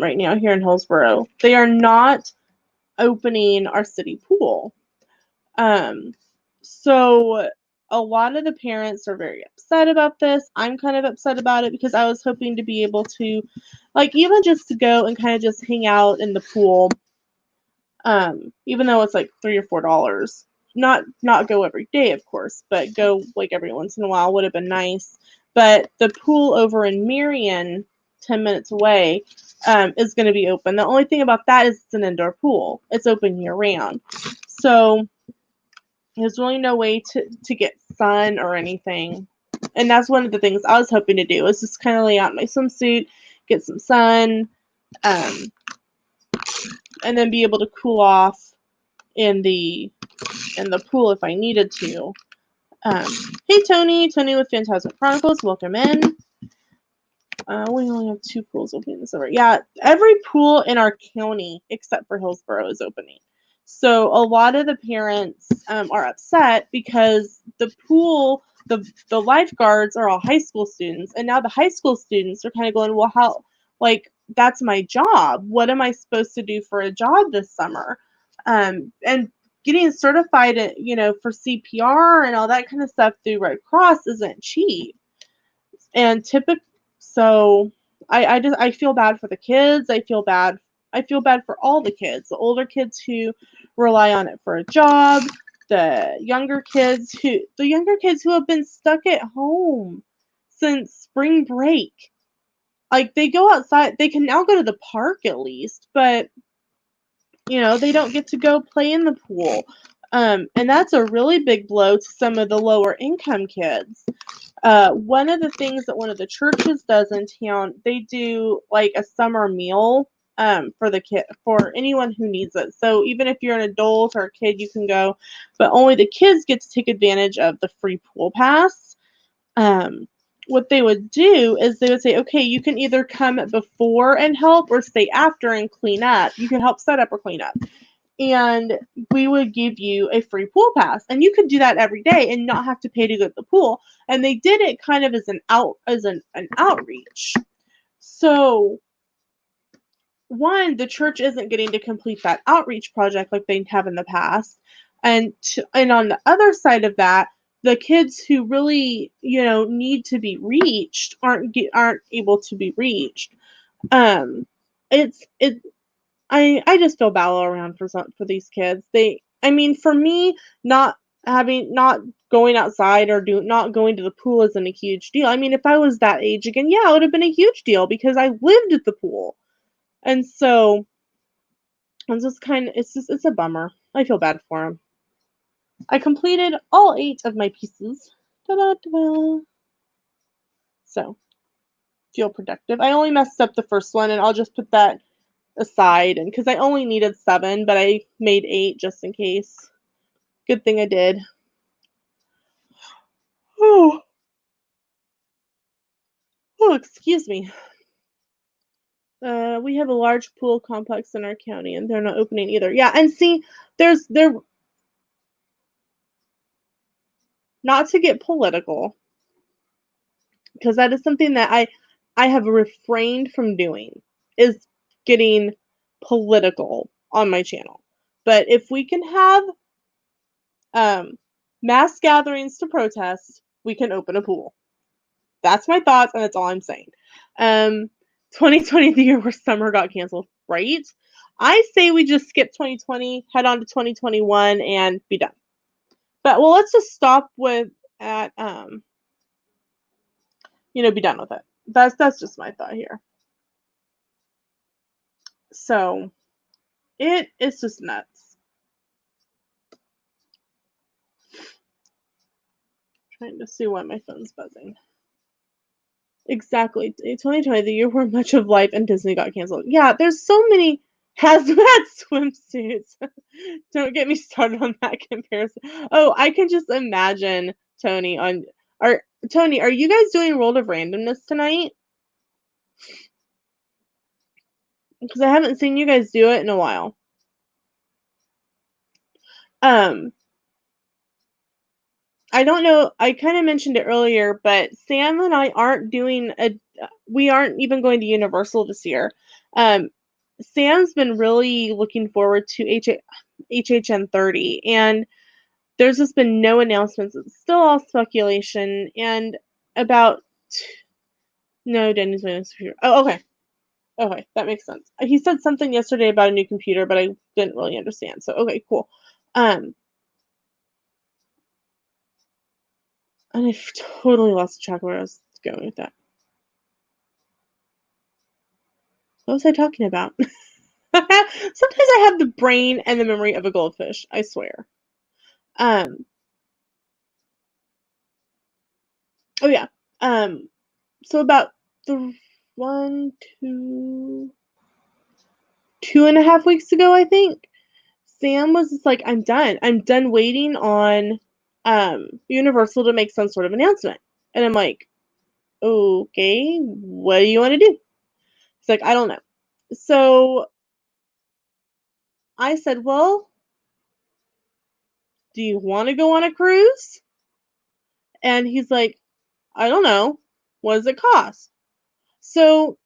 right now here in Hillsboro. They are not opening our city pool. So a lot of the parents are very upset about this. I'm kind of upset about it because I was hoping to be able to, like, even just to go and kind of just hang out in the pool, even though it's like $3 or $4. Not go every day, of course, but go like every once in a while would have been nice. But the pool over in Marion, 10 minutes away, is going to be open. The only thing about that is it's an indoor pool. It's open year round. So there's really no way to get sun or anything. And that's one of the things I was hoping to do, is just kind of lay out my swimsuit, get some sun, and then be able to cool off in the pool if I needed to. Hey Tony with Phantasmic Chronicles, welcome in. We only have 2 pools opening this summer. Yeah, every pool in our county except for Hillsboro is opening. So a lot of the parents are upset because the pool, the lifeguards are all high school students, and now the high school students are kind of going, well, how, like, that's my job. What am I supposed to do for a job this summer? And getting certified, for CPR and all that kind of stuff through Red Cross isn't cheap. And So I feel bad for the kids. I feel bad for all the kids. The older kids who rely on it for a job, the younger kids who have been stuck at home since spring break. Like, they go outside, they can now go to the park at least, but they don't get to go play in the pool. And that's a really big blow to some of the lower income kids. One of the things that one of the churches does in town, they do like a summer meal for the kid, for anyone who needs it. So even if you're an adult or a kid, you can go, but only the kids get to take advantage of the free pool pass. What they would do is they would say, okay, you can either come before and help or stay after and clean up. You can help set up or clean up. And we would give you a free pool pass. And you could do that every day and not have to pay to go to the pool. And they did it kind of as an outreach. So, one, the church isn't getting to complete that outreach project like they have in the past. And on the other side of that, the kids who really, need to be reached aren't able to be reached. It's I just feel bad all around for these kids. For me, not going outside or not going to the pool isn't a huge deal. If I was that age again, yeah, it would have been a huge deal because I lived at the pool. And so it's a bummer. I feel bad for him. I completed all 8 of my pieces. Da-da-da-da. So, feel productive. I only messed up the first one, and I'll just put that aside, and because I only needed 7, but I made 8 just in case. Good thing I did. Oh, excuse me. We have a large pool complex in our county, and they're not opening either. Yeah, and see, they're not to get political, because that is something that I have refrained from doing, is getting political on my channel. But if we can have mass gatherings to protest, we can open a pool. That's my thoughts, and that's all I'm saying. 2020, the year where summer got canceled, right? I say we just skip 2020, head on to 2021, and be done. But let's just stop at be done with it. That's just my thought here. So it's just nuts. Trying to see why my phone's buzzing. Exactly. 2020, the year where much of life in Disney got canceled. Yeah, there's so many hazmat swimsuits. Don't get me started on that comparison. Oh, I can just imagine Tony are you guys doing World of Randomness tonight? Because I haven't seen you guys do it in a while. I don't know. I kind of mentioned it earlier, but Sam and I we aren't even going to Universal this year. Sam's been really looking forward to HHN 30, and there's just been no announcements. It's still all speculation and about. No, Danny's my next computer. Oh, okay. Okay, that makes sense. He said something yesterday about a new computer, but I didn't really understand. So, okay, cool. And I've totally lost track of where I was going with that. What was I talking about? Sometimes I have the brain and the memory of a goldfish, I swear. Oh yeah. So about the 2.5 weeks ago, I think, Sam was just like, I'm done. I'm done waiting on Universal to make some sort of announcement. And I'm like, okay, what do you want to do? He's like, I don't know. So I said, well, do you want to go on a cruise? And he's like, I don't know. What does it cost? So,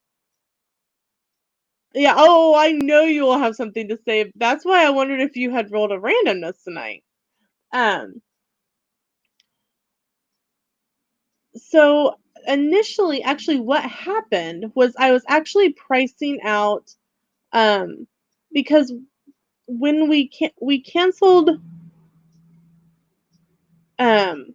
yeah, oh, I know you will have something to say. That's why I wondered if you had rolled a randomness tonight. So initially, actually, what happened was I was actually pricing out, because when we canceled, um,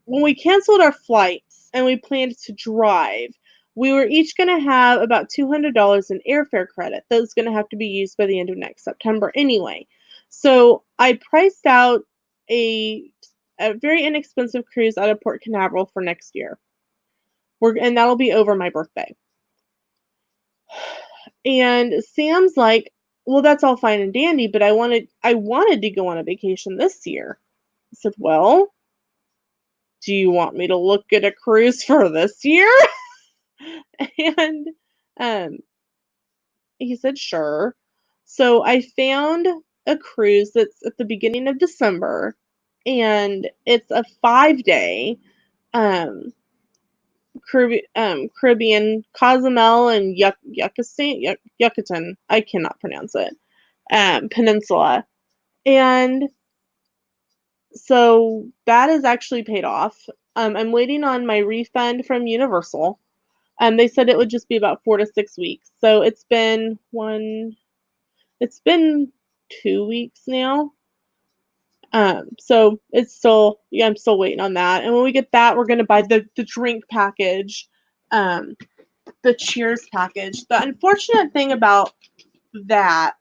when we canceled our flights and we planned to drive, we were each going to have about $200 in airfare credit. That's going to have to be used by the end of next September anyway. So I priced out a very inexpensive cruise out of Port Canaveral for next year. And that'll be over my birthday. And Sam's like, well, that's all fine and dandy, but I wanted to go on a vacation this year. I said, well, do you want me to look at a cruise for this year? And um, he said, sure. So I found a cruise that's at the beginning of December, and it's a 5-day um, Caribbean, Cozumel and Yucatan. I cannot pronounce it. Peninsula. And so that is actually paid off. I'm waiting on my refund from Universal. They said it would just be about 4 to 6 weeks. So it's been 2 weeks now. So it's still, yeah, I'm still waiting on that. And when we get that, we're gonna buy the drink package, the Cheers package. The unfortunate thing about that,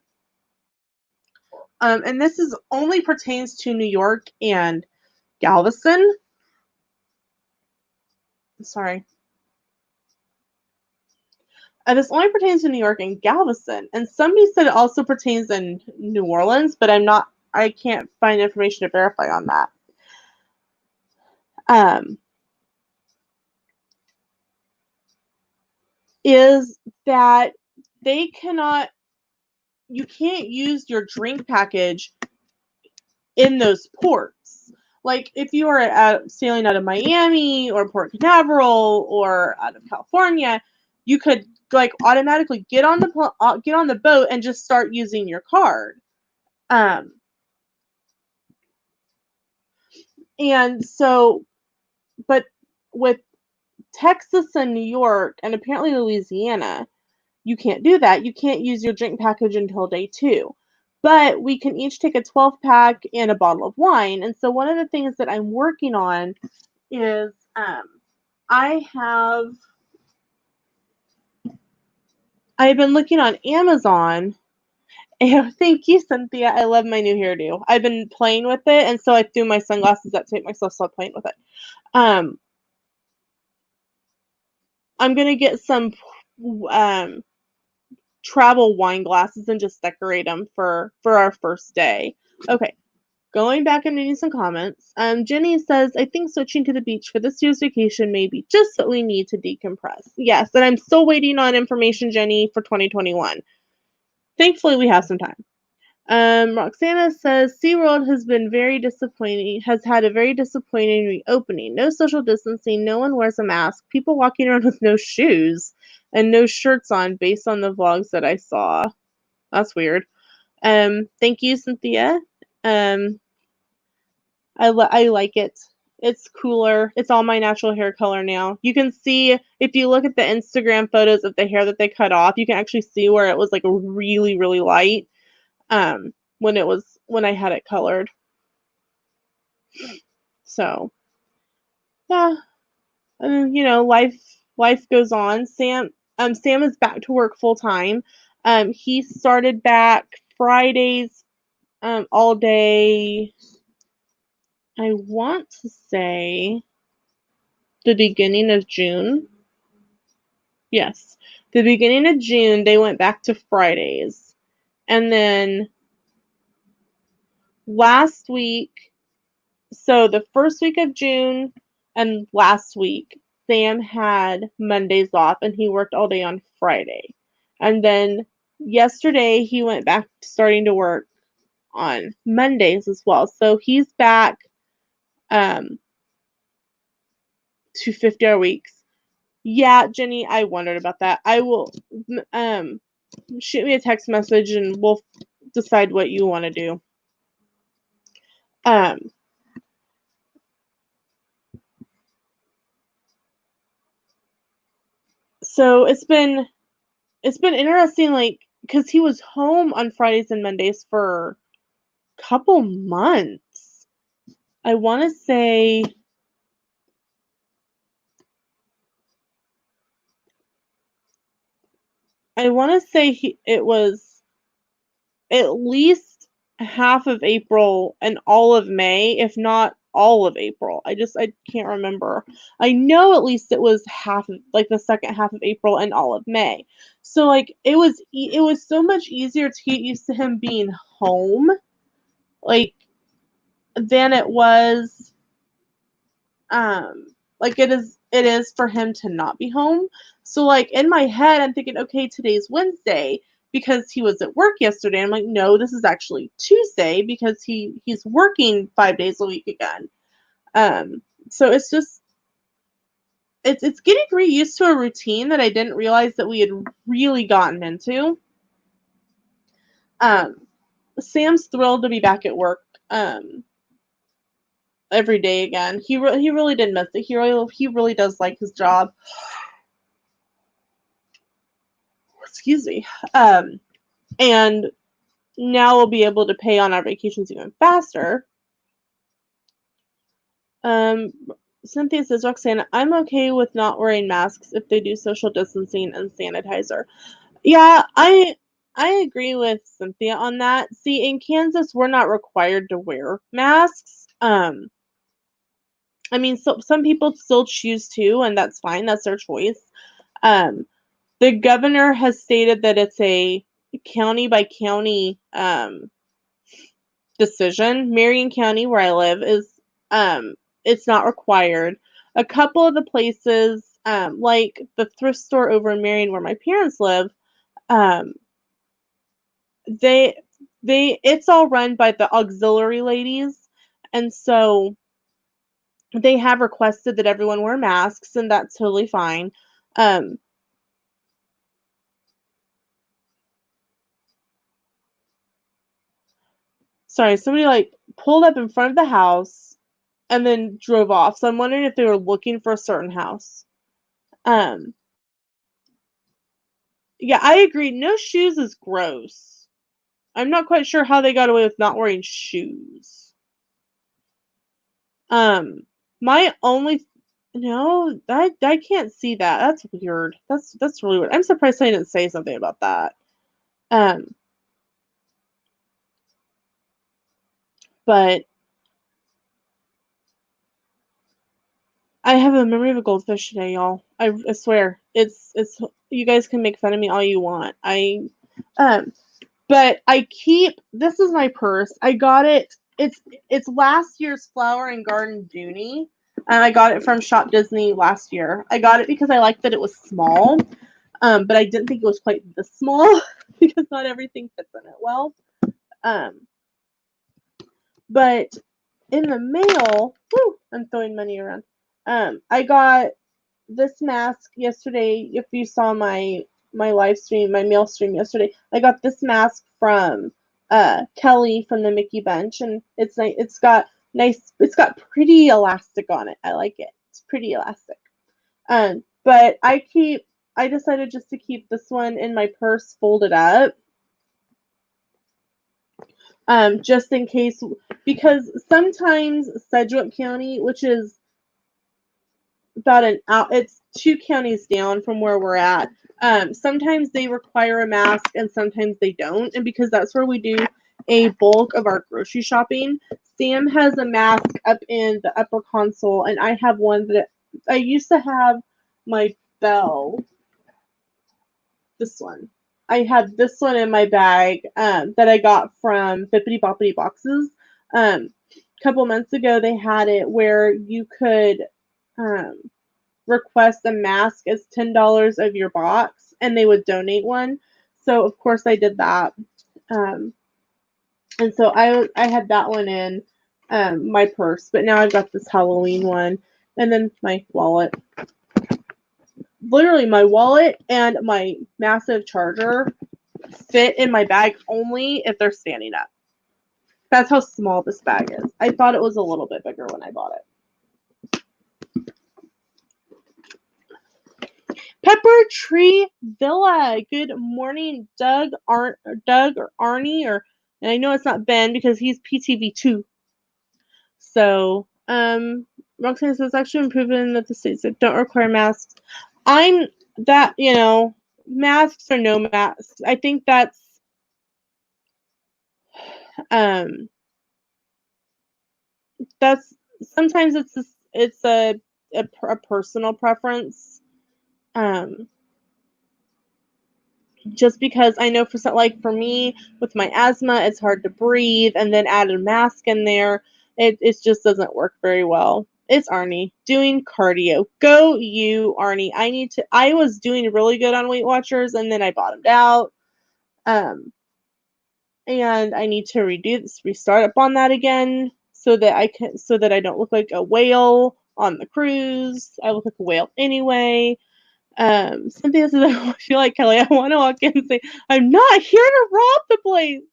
and this is only pertains to New York and Galveston. Sorry. This only pertains to New York and Galveston, and somebody said it also pertains in New Orleans, but I can't find information to verify on that. Is that you can't use your drink package in those ports. Like if you are sailing out of Miami or Port Canaveral or out of California, you could like automatically get on the boat and just start using your card. And so, but with Texas and New York and apparently Louisiana, you can't do that. You can't use your drink package until day 2. But we can each take a 12-pack and a bottle of wine. And so one of the things that I'm working on is I've been looking on Amazon. And thank you, Cynthia. I love my new hairdo. I've been playing with it, and so I threw my sunglasses up to make myself stop playing with it. I'm gonna get some travel wine glasses and just decorate them for our first day. Okay, going back and reading some comments. Jenny says, I think switching to the beach for this year's vacation may be just what we need to decompress. Yes, and I'm still waiting on information, Jenny, for 2021. Thankfully, we have some time. Roxana says, SeaWorld has had a very disappointing reopening. No social distancing, no one wears a mask, people walking around with no shoes and no shirts on based on the vlogs that I saw. That's weird. Thank you, Cynthia. I like it. It's cooler. It's all my natural hair color now. You can see, if you look at the Instagram photos of the hair that they cut off, you can actually see where it was like really, really light. When I had it colored. So yeah, life goes on. Sam is back to work full time. He started back Fridays, all day. I want to say the beginning of June. Yes, the beginning of June they went back to Fridays, and then last week. So the first week of June and last week, Sam had Mondays off and he worked all day on Friday. And then yesterday he went back starting to work on Mondays as well. So he's back to 50-hour weeks. Yeah, Jenny, I wondered about that. I will shoot me a text message and we'll decide what you want to do. So it's been interesting, like, because he was home on Fridays and Mondays for a couple months. I want to say it was at least half of April and all of May, if not all of April. I can't remember. I know at least it was half of, like, the second half of April and all of May. So, like, it was so much easier to get used to him being home, like, than it was like it is for him to not be home. So, like, in my head I'm thinking, okay, today's Wednesday because he was at work yesterday. I'm like, no, this is actually Tuesday because he's working 5 days a week again. So it's just it's getting used to a routine that I didn't realize that we had really gotten into. Sam's thrilled to be back at work every day again. He really did miss it. He really does like his job. Excuse me. And now we'll be able to pay on our vacations even faster. Cynthia says, Roxanne, I'm okay with not wearing masks if they do social distancing and sanitizer. Yeah, I agree with Cynthia on that. See, in Kansas, we're not required to wear masks. I mean, so some people still choose to, and that's fine. That's their choice. The governor has stated that it's a county by county decision. Marion County, where I live, is it's not required. A couple of the places, like the thrift store over in Marion, where my parents live, they it's all run by the auxiliary ladies, and so they have requested that everyone wear masks, and that's totally fine. Sorry, somebody like pulled up in front of the house and then drove off. So I'm wondering if they were looking for a certain house. Yeah, I agree. No shoes is gross. I'm not quite sure how they got away with not wearing shoes. My only no, I can't see that. That's weird. That's really weird. I'm surprised I didn't say something about that. But I have a memory of a goldfish today, y'all. I swear. It's you guys can make fun of me all you want. But this is my purse. I got it. It's last year's Flower and Garden Dooney. And I got it from Shop Disney last year. I got it because I liked that it was small. But I didn't think it was quite this small because not everything fits in it well. But in the mail, I'm throwing money around. I got this mask yesterday. If you saw my live stream, my mail stream yesterday, I got this mask from Kelly from the Mickey Bench, and it's nice. It's got pretty elastic on it. I like it. It's pretty elastic. But I decided just to keep this one in my purse folded up. Just in case, because sometimes Sedgwick County, which is about it's 2 counties down from where we're at. Sometimes they require a mask and sometimes they don't. And because that's where we do a bulk of our grocery shopping, Sam has a mask up in the upper console, and I have one that I used to have my Belle. This one. I had this one in my bag that I got from Bippity Boppity Boxes. A couple months ago, they had it where you could request a mask as $10 of your box, and they would donate one. So of course I did that, and so I had that one in my purse. But now I've got this Halloween one, and then my wallet. Literally, my wallet and my massive charger fit in my bag only if they're standing up. That's how small this bag is. I thought it was a little bit bigger when I bought it. Pepper Tree Villa. Good morning, Doug or Arnie, and I know it's not Ben because he's PTV2. So, Roxanne says actually improving that the states that don't require masks. Masks or no masks. I think that's sometimes it's a personal preference. Just because I know for me with my asthma, it's hard to breathe, and then add a mask in there, it just doesn't work very well. It's Arnie doing cardio. Go you, Arnie. I was doing really good on Weight Watchers, and then I bottomed out. And I need to restart up on that again so that I don't look like a whale on the cruise. I look like a whale anyway. Something says I feel like Kelly. I want to walk in and say, I'm not here to rob the place.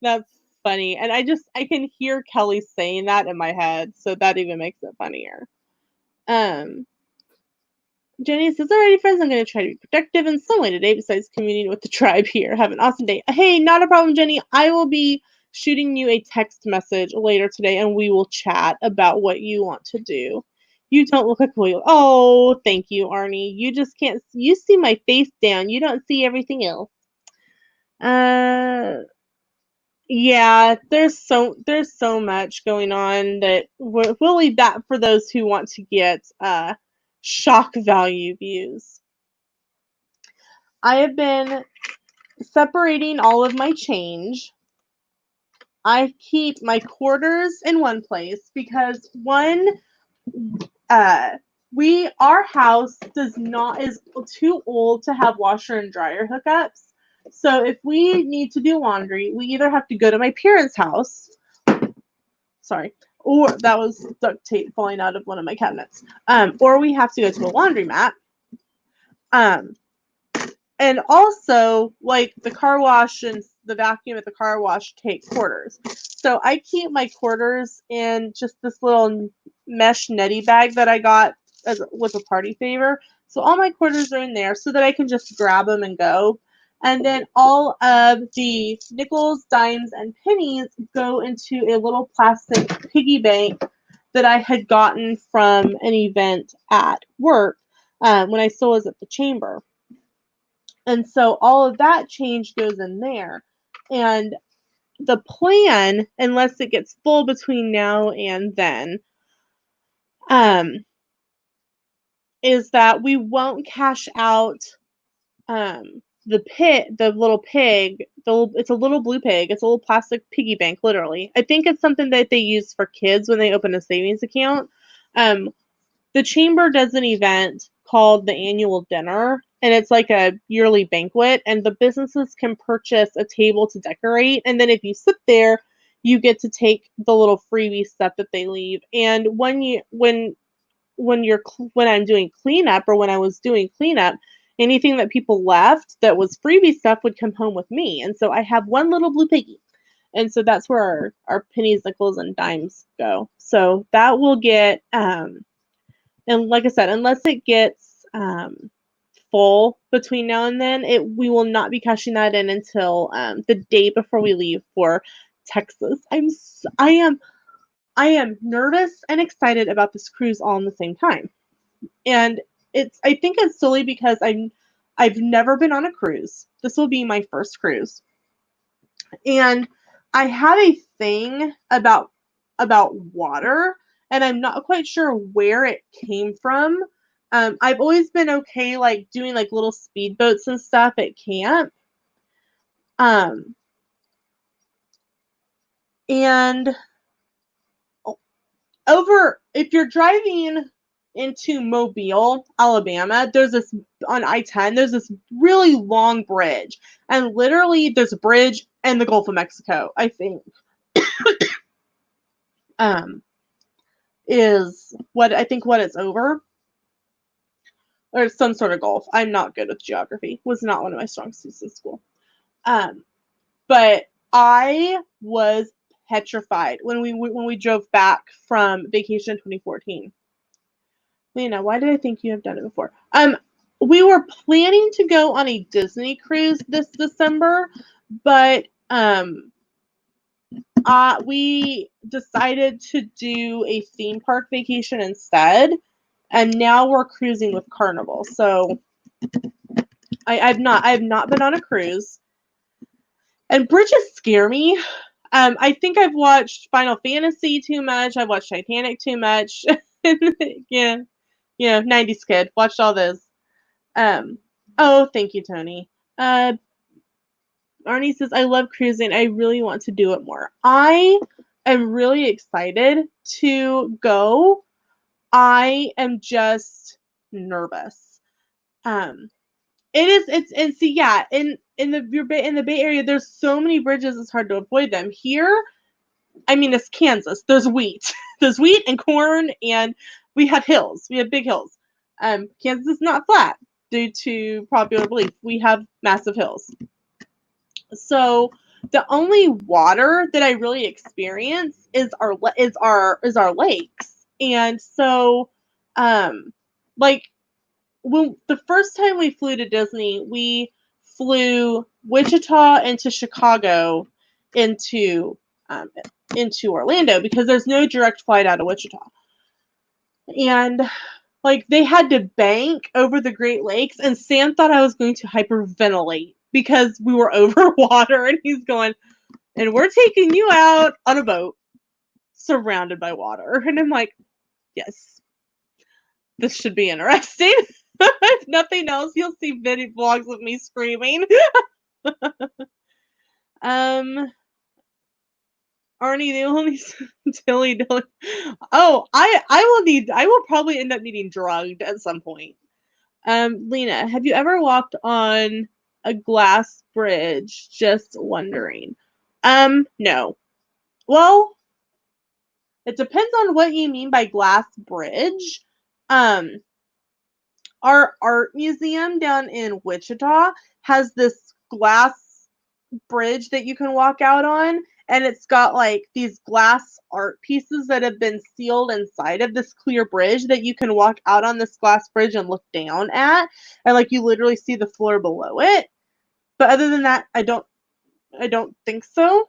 That's funny. And I can hear Kelly saying that in my head, so that even makes it funnier. Jenny says, alrighty friends, I'm going to try to be productive in some way today besides communing with the tribe here. Have an awesome day. Hey, not a problem, Jenny. I will be shooting you a text message later today, and we will chat about what you want to do. You don't look like a whale. Oh, thank you, Arnie. You just can't. You see my face down. You don't see everything else. Yeah, there's so much going on that we'll leave that for those who want to get shock value views. I have been separating all of my change. I keep my quarters in one place because our house is too old to have washer and dryer hookups. So if we need to do laundry, we either have to go to my parents' house. Sorry. Or that was duct tape falling out of one of my cabinets. Or we have to go to a laundromat. And also, like, the car wash and the vacuum at the car wash take quarters. So I keep my quarters in just this little mesh netty bag that I got with a party favor. So all my quarters are in there so that I can just grab them and go. And then all of the nickels, dimes, and pennies go into a little plastic piggy bank that I had gotten from an event at work when I still was at the chamber. And so all of that change goes in there. And the plan, unless it gets full between now and then, is that we won't cash out the little pig. It's a little blue pig. It's a little plastic piggy bank, literally. I think it's something that they use for kids when they open a savings account. The chamber does an event called the annual dinner, and it's like a yearly banquet, and the businesses can purchase a table to decorate, and then if you sit there, you get to take the little freebie stuff that they leave. And when I'm doing cleanup, or when I was doing cleanup, anything that people left that was freebie stuff would come home with me. And so I have one little blue piggy. And so that's where our pennies, nickels, and dimes go. So that will get and like I said, unless it gets full between now and then, we will not be cashing that in until the day before we leave for Texas. I am nervous and excited about this cruise all in the same time, and I think it's solely because I've never been on a cruise. This will be my first cruise, and I have a thing about water. And I'm not quite sure where it came from. I've always been okay, like, doing, like, little speedboats and stuff at camp. And if you're driving into Mobile, Alabama, on I-10, there's this really long bridge. And literally, there's a bridge in the Gulf of Mexico, I think. Is what it's over, or some sort of gulf. I'm not good with geography. Was not one of my strong suits in school. But I was petrified when we drove back from vacation in 2014. Lena, why did I think you have done it before? we were planning to go on a Disney cruise this December, but we decided to do a theme park vacation instead, and now we're cruising with Carnival. So I have not been on a cruise, and bridges scare me. I think I've watched Final Fantasy too much. I've watched Titanic too much. Yeah, 90s kid. Watched all those. Oh, thank you, Tony. Arnie says, I love cruising. I really want to do it more. I am really excited to go. I am just nervous. And see, yeah, in the Bay Area, there's so many bridges, it's hard to avoid them. Here, I mean, it's Kansas. There's wheat. There's wheat and corn, and we have hills. We have big hills. Kansas is not flat due to popular belief. We have massive hills. So the only water that I really experience is our lakes. And so, like, when the first time we flew to Disney, we flew Wichita into Chicago into Orlando because there's no direct flight out of Wichita. And like they had to bank over the Great Lakes, and Sam thought I was going to hyperventilate because we were over water, and he's going, and we're taking you out on a boat surrounded by water. And I'm like, yes, this should be interesting. If nothing else, you'll see video vlogs of me screaming. Arnie, the only dilly. Oh, I will probably end up needing drugged at some point. Lena, have you ever walked on a glass bridge? Just wondering. No. Well, it depends on what you mean by glass bridge. Our art museum down in Wichita has this glass bridge that you can walk out on, and it's got like these glass art pieces that have been sealed inside of this clear bridge that you can walk out on this glass bridge and look down at, and like you literally see the floor below it. But other than that, I don't think so.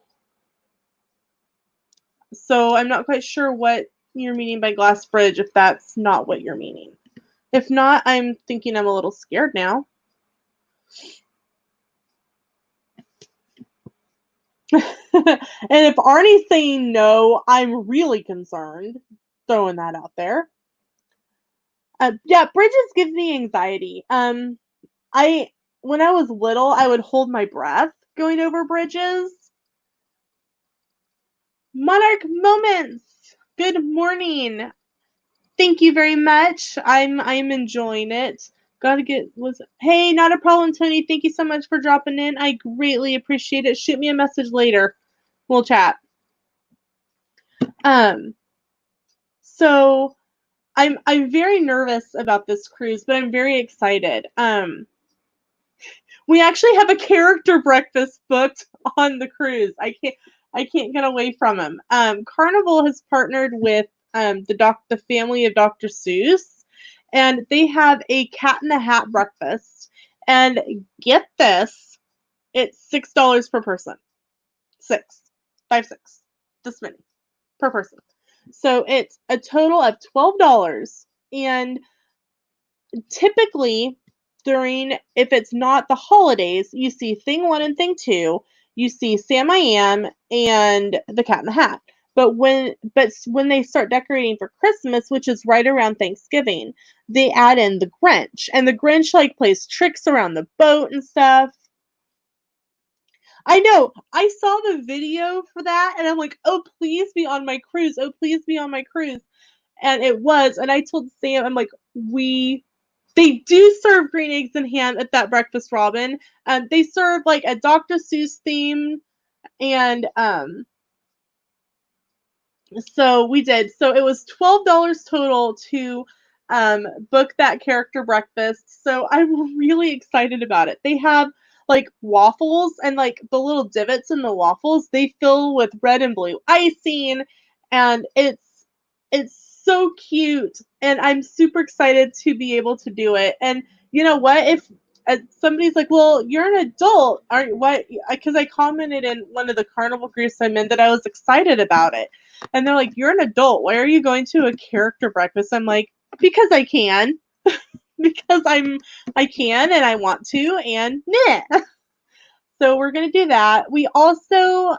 So I'm not quite sure what you're meaning by glass bridge if that's not what you're meaning. If not, I'm thinking I'm a little scared now. And if Arnie's saying no, I'm really concerned. Throwing that out there. Yeah, bridges give me anxiety. When I was little, I would hold my breath going over bridges. Monarch Moments. Good morning. Thank you very much. I'm enjoying it. Hey, not a problem, Tony. Thank you so much for dropping in. I greatly appreciate it. Shoot me a message later. We'll chat. So I'm very nervous about this cruise, but I'm very excited. We actually have a character breakfast booked on the cruise. I can't get away from him. Carnival has partnered with the family of Dr. Seuss, and they have a Cat in the Hat breakfast. And get this, it's $6 per person. 6, this many per person. So it's a total of $12. And typically if it's not the holidays, you see Thing 1 and Thing 2, you see Sam I Am and the Cat in the Hat. But when they start decorating for Christmas, which is right around Thanksgiving, they add in the Grinch. And the Grinch like plays tricks around the boat and stuff. I know. I saw the video for that and I'm like, oh, please be on my cruise. Oh, please be on my cruise. And it was. And I told Sam, I'm like, they do serve green eggs and ham at that breakfast, Robin. They serve like a Dr. Seuss theme, and so we did. So it was $12 total to book that character breakfast. So I'm really excited about it. They have like waffles, and like the little divots in the waffles, they fill with red and blue icing, and it's so cute, and I'm super excited to be able to do it. And you know what? If somebody's like, well, you're an adult, aren't what? Because I commented in one of the carnival groups I'm in that I was excited about it, and they're like, you're an adult. Why are you going to a character breakfast? I'm like, because I can, because I can and I want to, and nah. So we're gonna do that. We also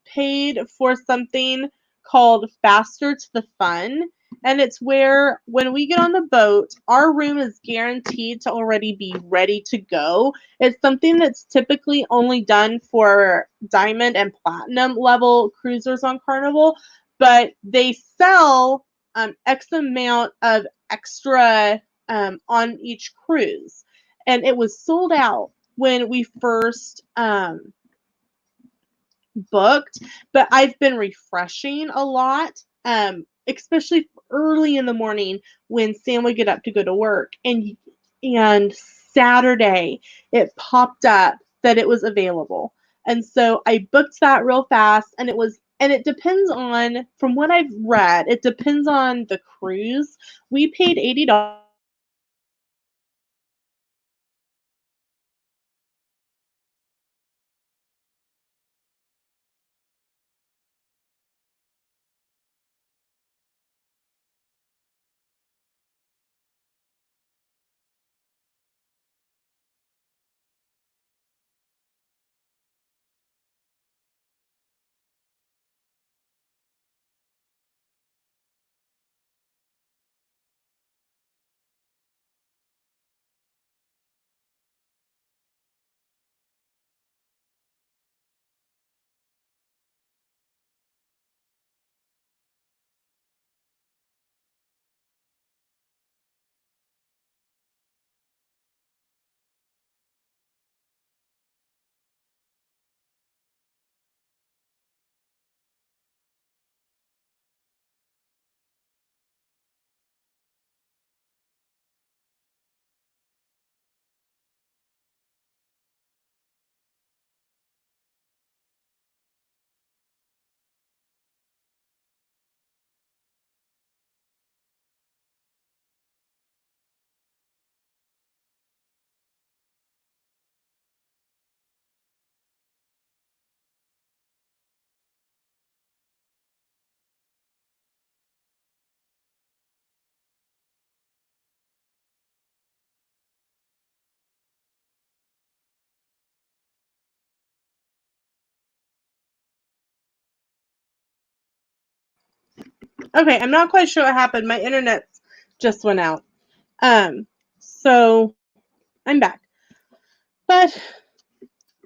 paid for something called Faster to the Fun. And it's where when we get on the boat, our room is guaranteed to already be ready to go. It's something that's typically only done for diamond and platinum level cruisers on Carnival, but they sell X amount of extra on each cruise. And it was sold out when we first booked, but I've been refreshing a lot, especially early in the morning when Sam would get up to go to work. And Saturday it popped up that it was available. And so I booked that real fast, and it depends on, from what I've read, it depends on the cruise. We paid $80. Okay, I'm not quite sure what happened. My internet just went out. So I'm back. But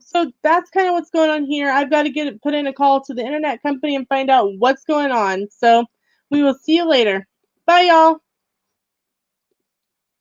so that's kind of what's going on here. I've got to put in a call to the internet company and find out what's going on. So we will see you later. Bye, y'all.